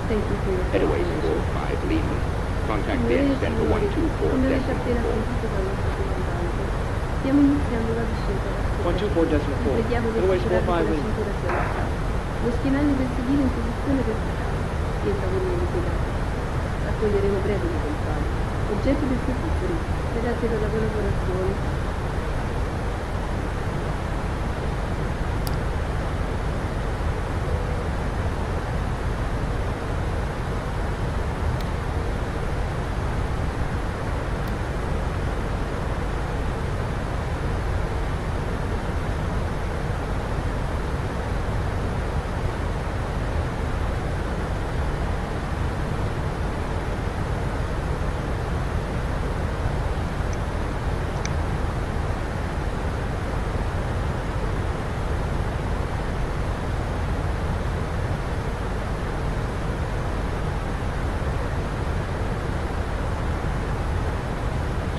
Thank you for your Airways cooperation. 45 Lima. Contact the center 124 Come avete decimal appena 4. sentito dal nostro comandante, stiamo iniziando la discesa verso 124.4. Preghiamo di Airways assicurarvi 45 che la Lima. cintura sia allacciata. Lo schienale del sedile in posizione verticale e il tavolino impiegato. Raccoglieremo brevi di controlli. Oggetti del servizio. Grazie per la collaborazione.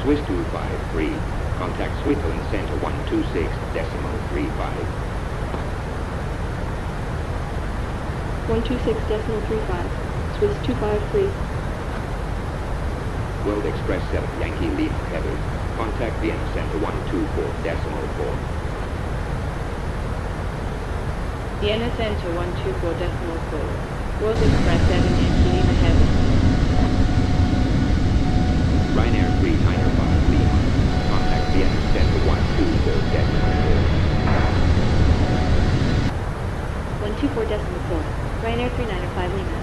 Swiss 253. Contact Switzerland Center 126 decimal 35. 126 decimal 35. Swiss 253. World Express 7 Yankee Lima Heavy. Contact Vienna Center 124 decimal 4. Vienna Center 124 decimal 4. World Express 7 Yankee Lima Heavy. Ryanair 395 Lima. Contact Vienna Center 124 decimal 4. 124 decimal 4. Ryanair 395 Lima.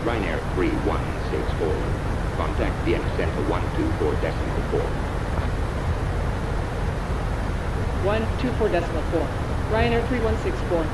Ryanair 3164. Contact Vienna Center 124 decimal 4. 124 decimal 4. Ryanair 3164.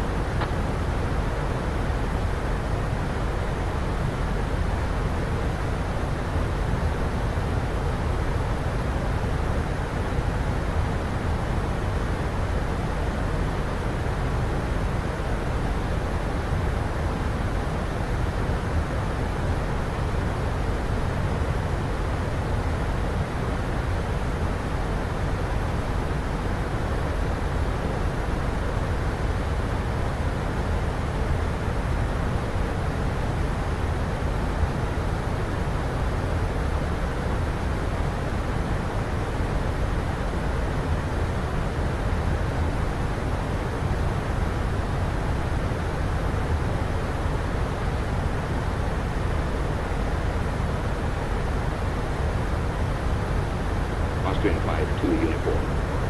Austrian 52 uniform.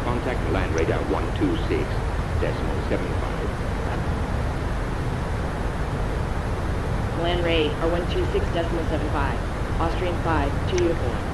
Contact land radar 126.75. Land radar 126.75. Austrian 5, 2 uniform.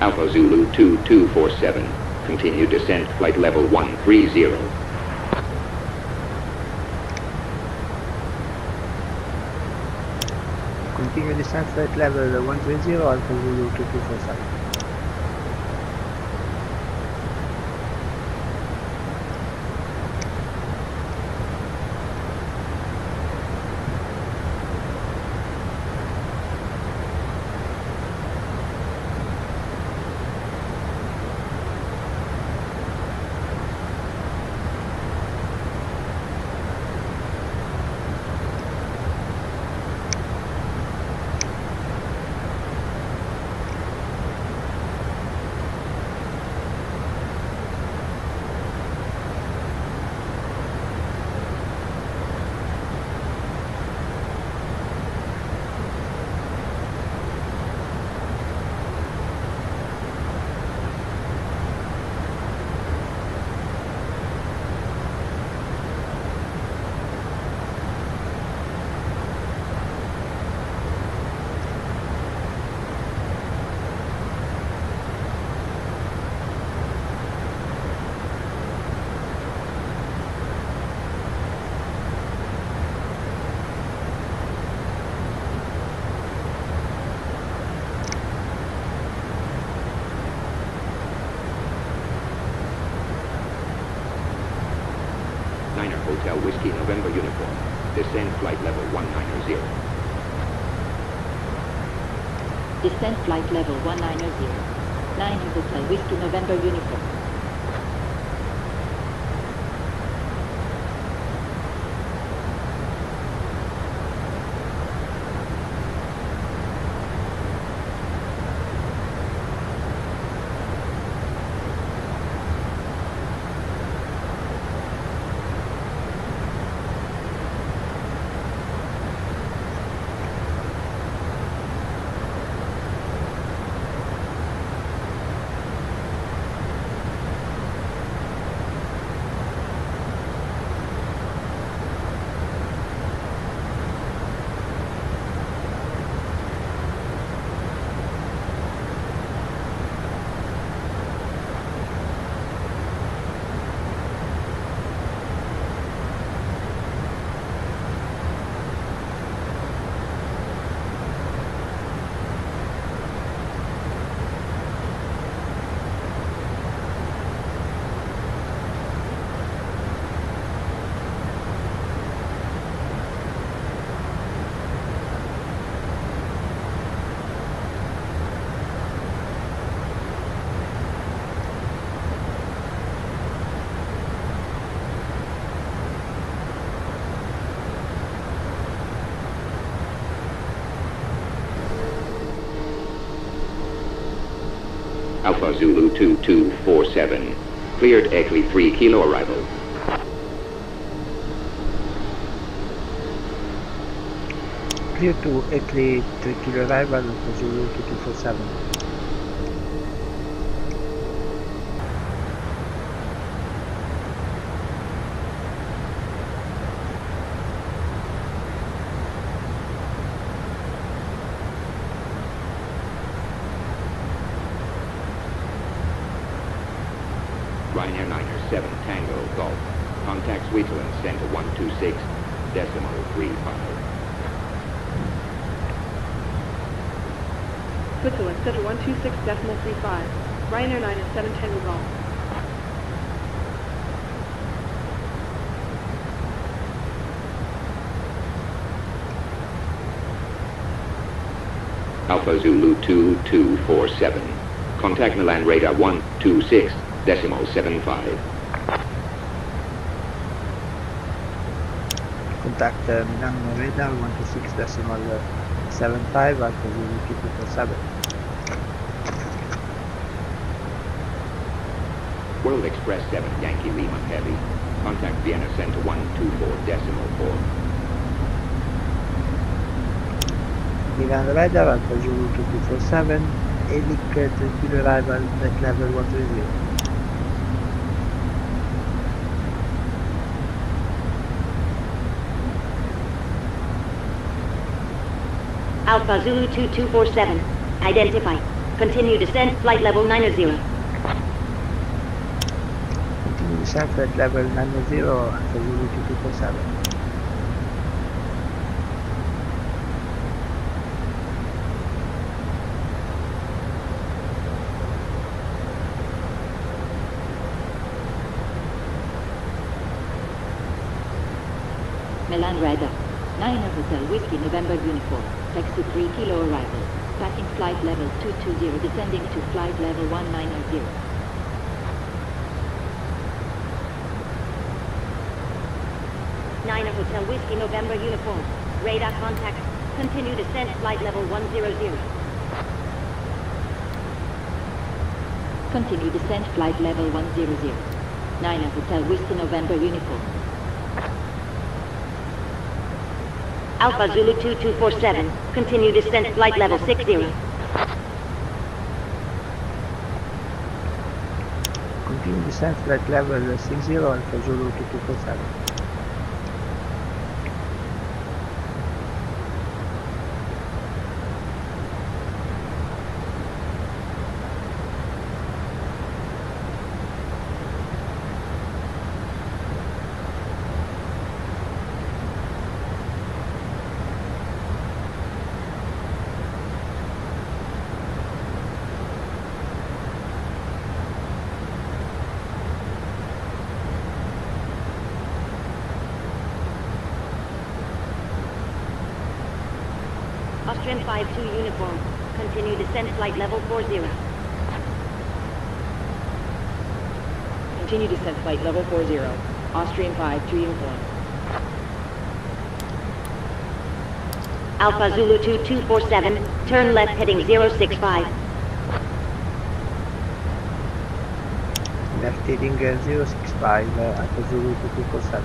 Alpha Zulu 2247. Continue descent flight level 130. Continue descent flight level 130, Alpha Zulu 2247. Hotel Whiskey November uniform. Descend flight level 190. Descent flight level 190. 9 Hotel Whiskey November uniform. Alpha Zulu 2247. Cleared Eckley 3 Kilo arrival. Clear to Eckley 3 Kilo arrival, Alpha Zulu 2247. Ryanair 97 Tango Golf. Contact Switzerland Center 126.35. Switzerland, Center 126.35. Ryanair 97 Tango Golf. Alpha Zulu 2247. Contact Milan Radar 126.75. Contact Milan Radar 126.75, Alpha Zulu 2247. World Express 7 Yankee Lima Heavy. Contact Vienna Center 124.4. Milan Radar, Alpha Zulu 2247, Helic 3 Kilo arrival, net level 130. Alpha Zulu 2247. Identified. Continue descent, flight level 90. Continue descent, flight level 90, Alpha Zulu 2247. Milan Radar. 9 Hotel Whiskey November Uniform. Taxi 3 Kilo arrival. Passing flight level 220, descending to flight level 190. Niner Hotel Whiskey November Uniform. Radar contact. Continue descent, flight level 100. Continue descent, flight level 100. 9 Hotel Whiskey November Uniform. Alpha Zulu 2247. Continue descent, flight level 60. Continue descent, flight level 60, Alpha Zulu 2247. Austrian 52 uniform. Continue descent, flight level 40. Continue descent flight level 40. Austrian 5 2 uniform. Alpha Zulu 2247. Turn left heading 065. Left heading 065, Alpha Zulu 2247.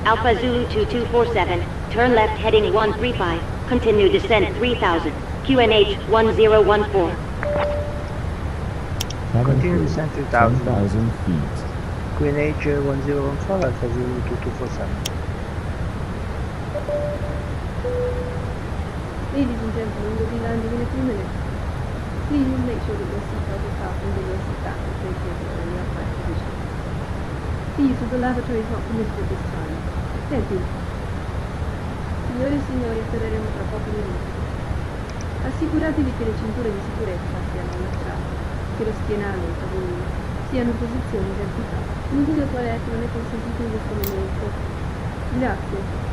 Alpha Zulu 2247. Turn left heading 135. Continue descent 3000. QNH 1014. Continue descent 3000. 10,000 feet. QNH 1014, Alpha Zulu 2247. Ladies and gentlemen, we'll be landing in a few minutes. Please make sure that your seatbelt is fastened and your seat back is safely in the upright position. The use of the lavatory is not permitted at this time. Thank you. Signore e signori, atterreremo tra pochi minuti. Assicuratevi che le cinture di sicurezza siano allacciate, che lo schienale e i tavolini siano in posizione di verticale. L'uso del toiletto non è consentito in questo momento. Grazie.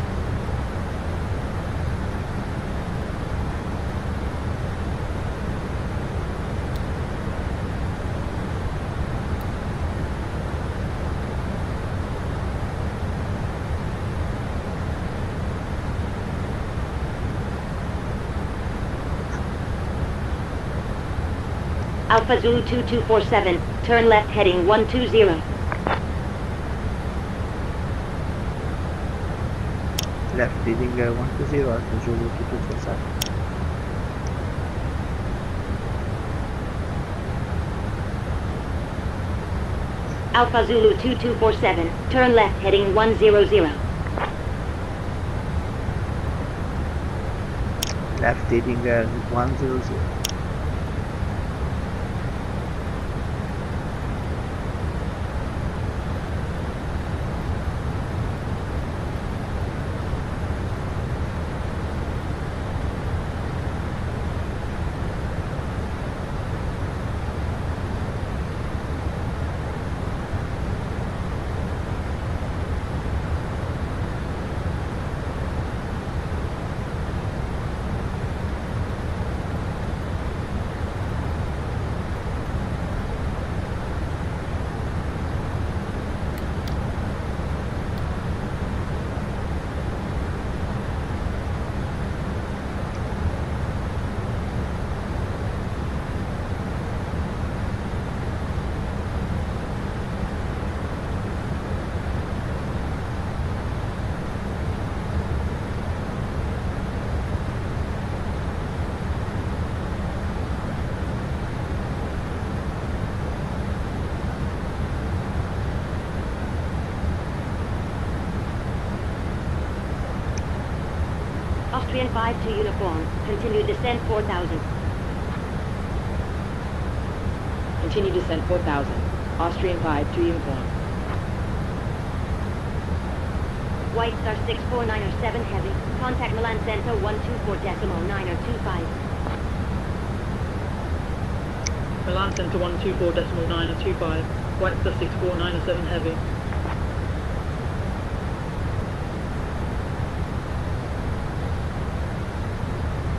Alpha Zulu 2247, turn left heading 120. Left leading 120, Alpha Zulu 2247. Alpha Zulu 2247, turn left heading 100. Left leading 100. Austrian 5 to uniform, continue descent 4000. Continue descent 4000. Austrian 5 to uniform. White Star 64907 heavy, contact Milan Center 124.925. Milan Center 124.925. White Star 64907 heavy.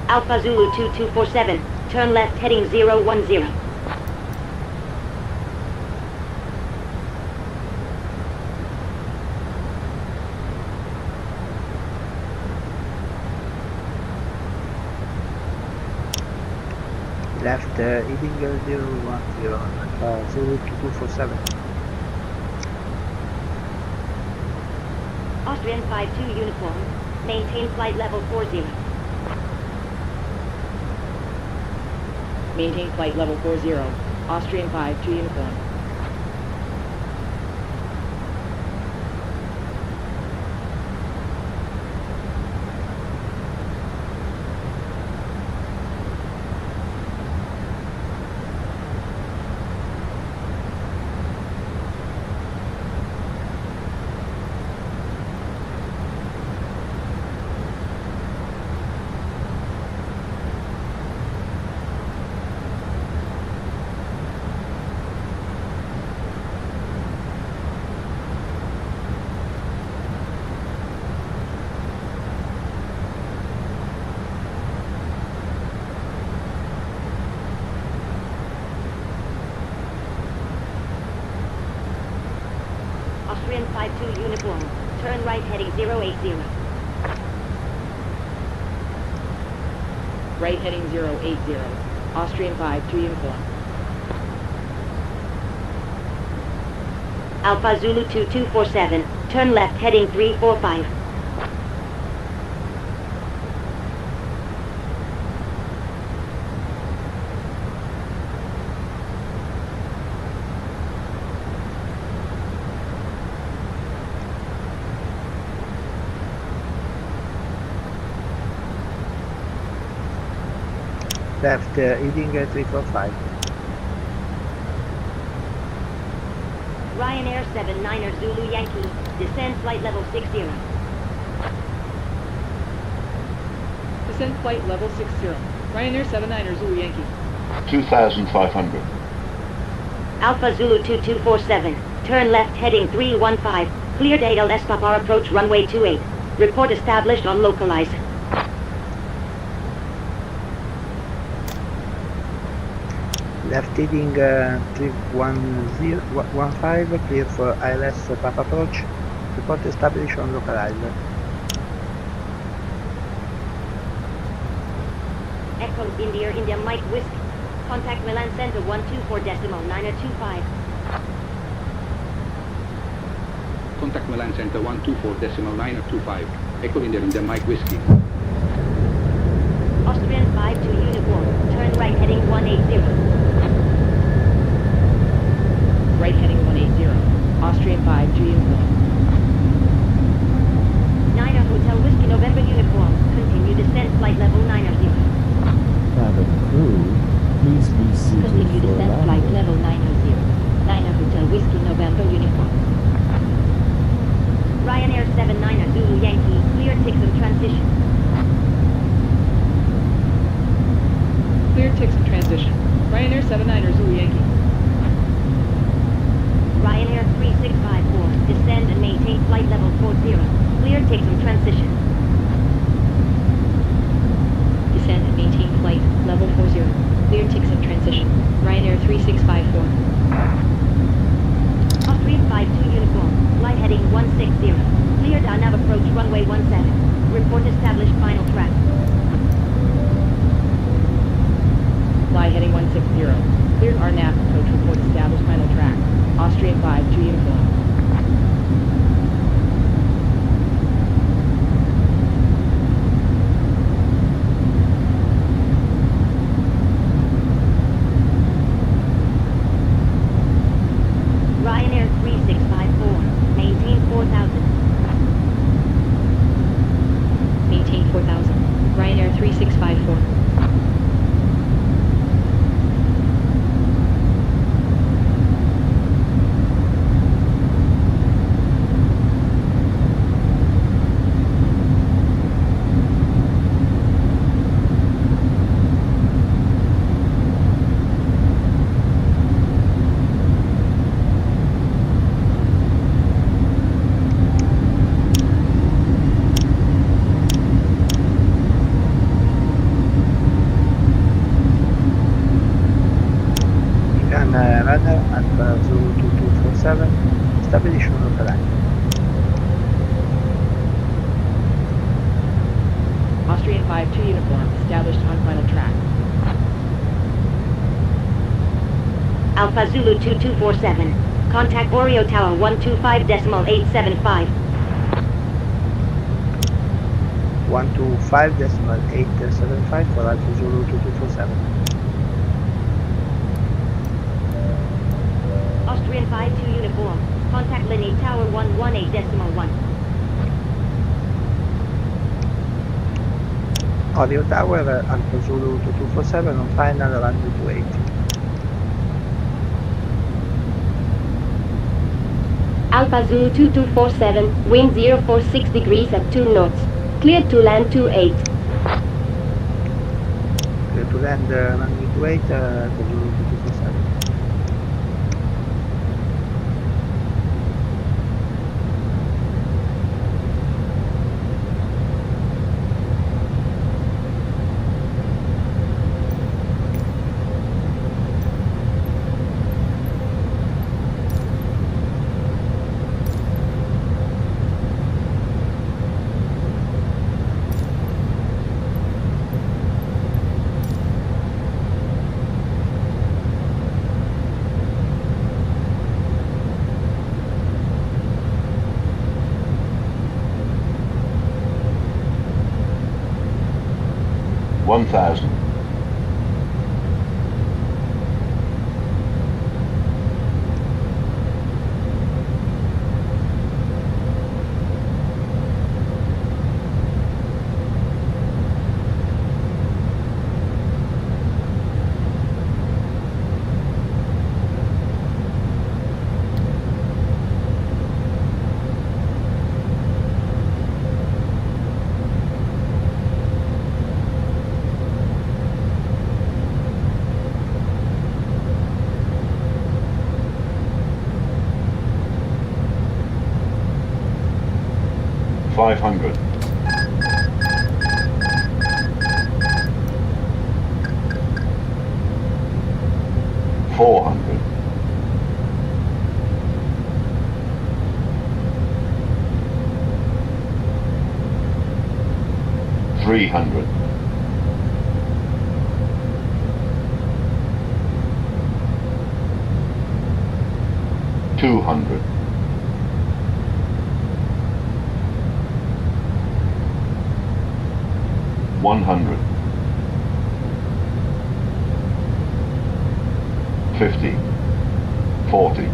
Alpha Zulu 2247, turn left heading 010. Left heading 010, Zulu 2247. Austrian 52 uniform, maintain flight level 40. Maintain flight level 40. Austrian 5 to uniform. Austrian 52 uniform, turn right heading 080. Right heading 080. Austrian 5 to uniform. Alpha Zulu 2247, turn left heading 345. Left heading 345. Ryanair 79er Zulu Yankee, descend flight level 60. Descend flight level 60. Ryanair 79er Zulu Yankee. 2,500. Alpha Zulu 2247, turn left heading 315, clear data Les Papar approach runway 28. Report established on localize. Left heading 31015, clear for ILS Papa approach. Report established on localizer. Echo India Mike Whiskey. Contact Milan Center 124.925. Contact Milan Center 124.925. Echo India Mike Whiskey. Austrian 52 uniform. Turn right heading 180. Right heading 180. Austrian 5 to uniform. Niner Hotel Whiskey November uniform. Continue descent flight level 90. Cabin crew, please be seated Continue for descent flight landing. level 90. Niner Hotel Whiskey November uniform. Ryanair 79 Zulu Yankee. Clear ticks and transition. Clear ticks and transition. Ryanair 79er Zulu Yankee. Ryanair 3654. Descend and maintain flight level 40. Clear ticks and transition. Descend and maintain flight, level 40. Clear ticks and transition. Ryanair 3654. Austrian 52 uniform. Flight heading 160. Clear down nav approach runway 17. Report established final track. Fly heading 160. Cleared RNAV approach report established final track. Austrian 5 to uniform. Ryanair 3654. Maintain 4000. Maintain 4000. Ryanair 3654. Runner Alpha Zulu 2247, stabilisce un operaio. Austrian 5 to uniform established on final track. Alpha Zulu 2247. Contact Oreo Tower 125.875. 125.875 for Alpha Zulu 2247. Austrian 52 uniform. Contact Linney Tower 118.1. Oreo Tower Alpha Zulu 2247 on final runway 280. Alpha Zulu 2247, wind 046 degrees at 2 knots. Cleared to land 28. Clear to land runway 28, Alpha Zulu 2247. $1,000. $500. $400. $300. 200. 100. 50. 40.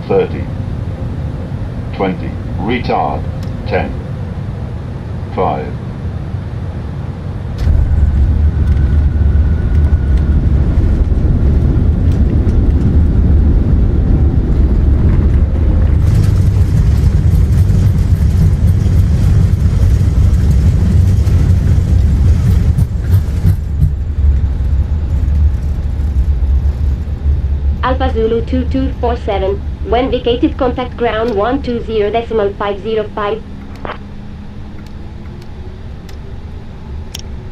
30. 20. Retard. 10. 5. Alpha Zulu 2247, when vacated contact ground 120.505.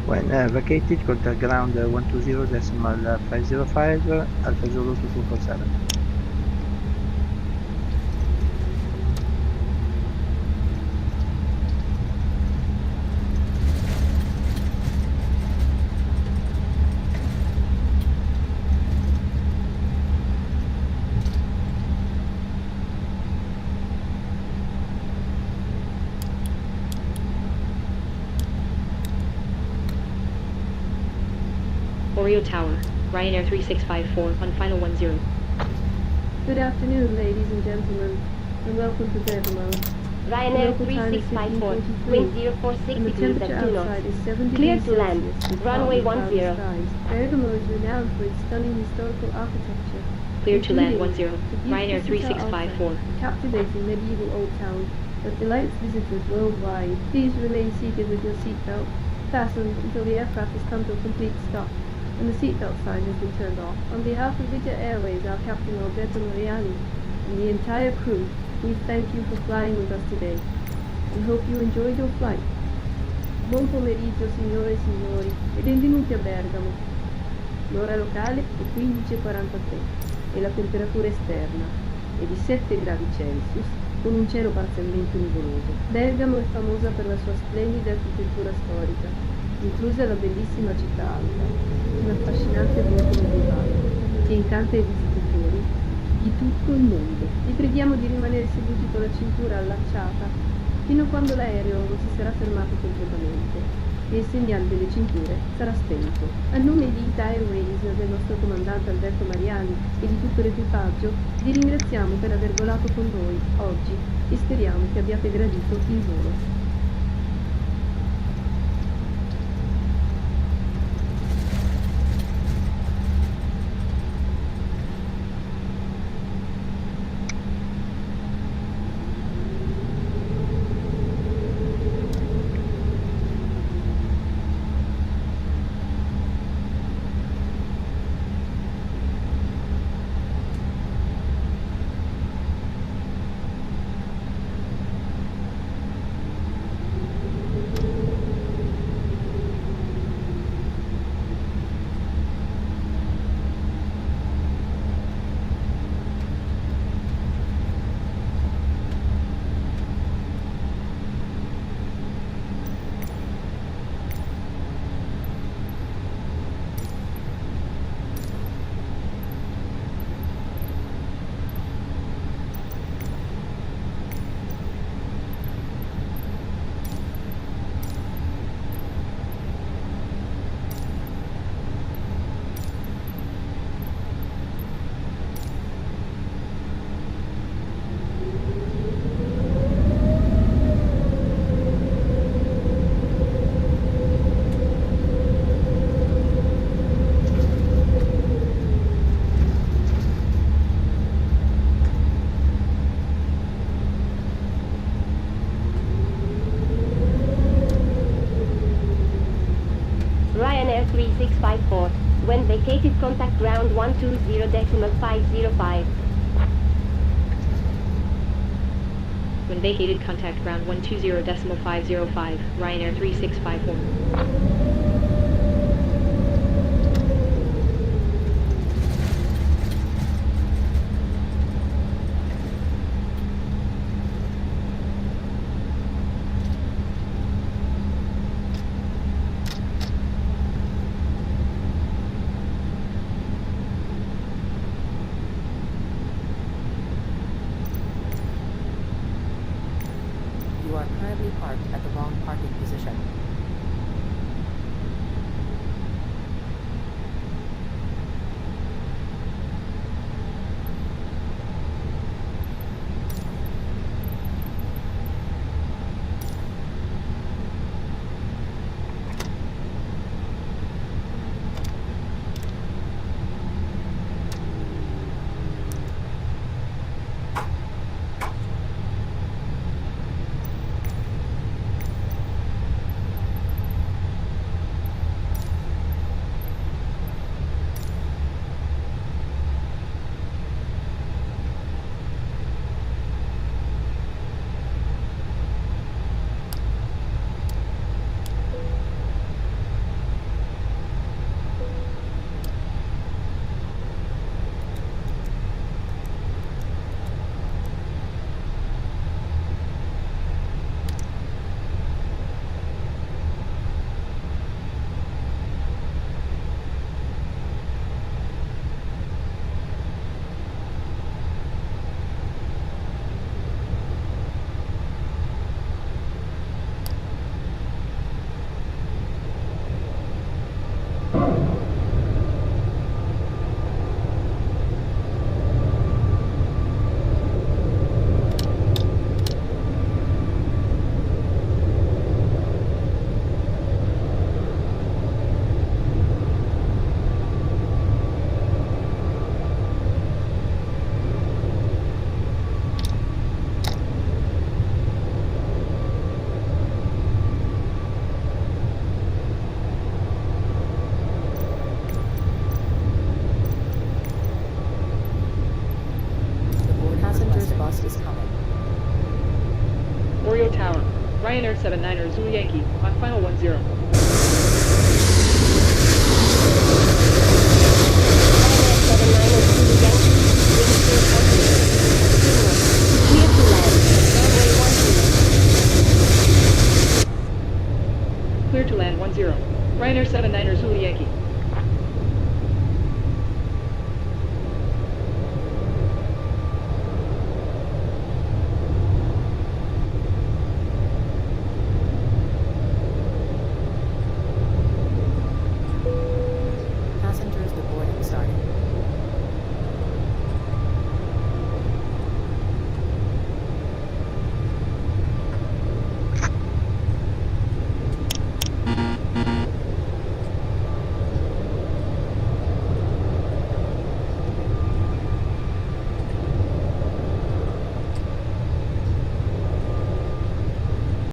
When vacated, contact ground 120.505, Alpha Zulu 2247. Oreo Tower, Ryanair 3654 on final 10. Good afternoon, ladies and gentlemen, and welcome to Bergamo. Ryanair Local time is 3654, 15:43, wind 046 and the degrees at temperature 2 outside is knots. 7 Clear degrees to land, Celsius with runway partly cloudy 10. skies. Bergamo is renowned for its stunning historical architecture. Clear to land including 10, the beautiful Ryanair city 3654. outside, a captivating medieval old town that delights visitors worldwide. Please remain seated with your seatbelt fastened until the aircraft has come to a complete stop and the seatbelt sign has been turned off. On behalf of ITA Airways, our Captain Alberto Mariani, and the entire crew, we thank you for flying with us today and hope you enjoyed your flight. Buon pomeriggio signore e signori e benvenuti a Bergamo. L'ora locale è 15:43 e la temperatura esterna è di 7 gradi Celsius con un cielo parzialmente nuvoloso. Bergamo è famosa per la sua splendida architettura storica, inclusa la bellissima città alta, un affascinante borgo medievale che incanta i visitatori di tutto il mondo. Vi preghiamo di rimanere seduti con la cintura allacciata fino a quando l'aereo non si sarà fermato completamente e il segnale delle cinture sarà spento. A nome di ITA Airways, del nostro comandante Alberto Mariani e di tutto l'equipaggio, vi ringraziamo per aver volato con noi oggi e speriamo che abbiate gradito il volo. Ryanair 3654, when vacated contact ground 120.505. When vacated, contact ground 120.505, Ryanair 3654. 79er Zulu Yankee, on final 10. Ryanair 79er Zulu Yankee, wind 046, clear to land, runway 10. Clear to land 10. Ryanair 79er Zulu Yankee.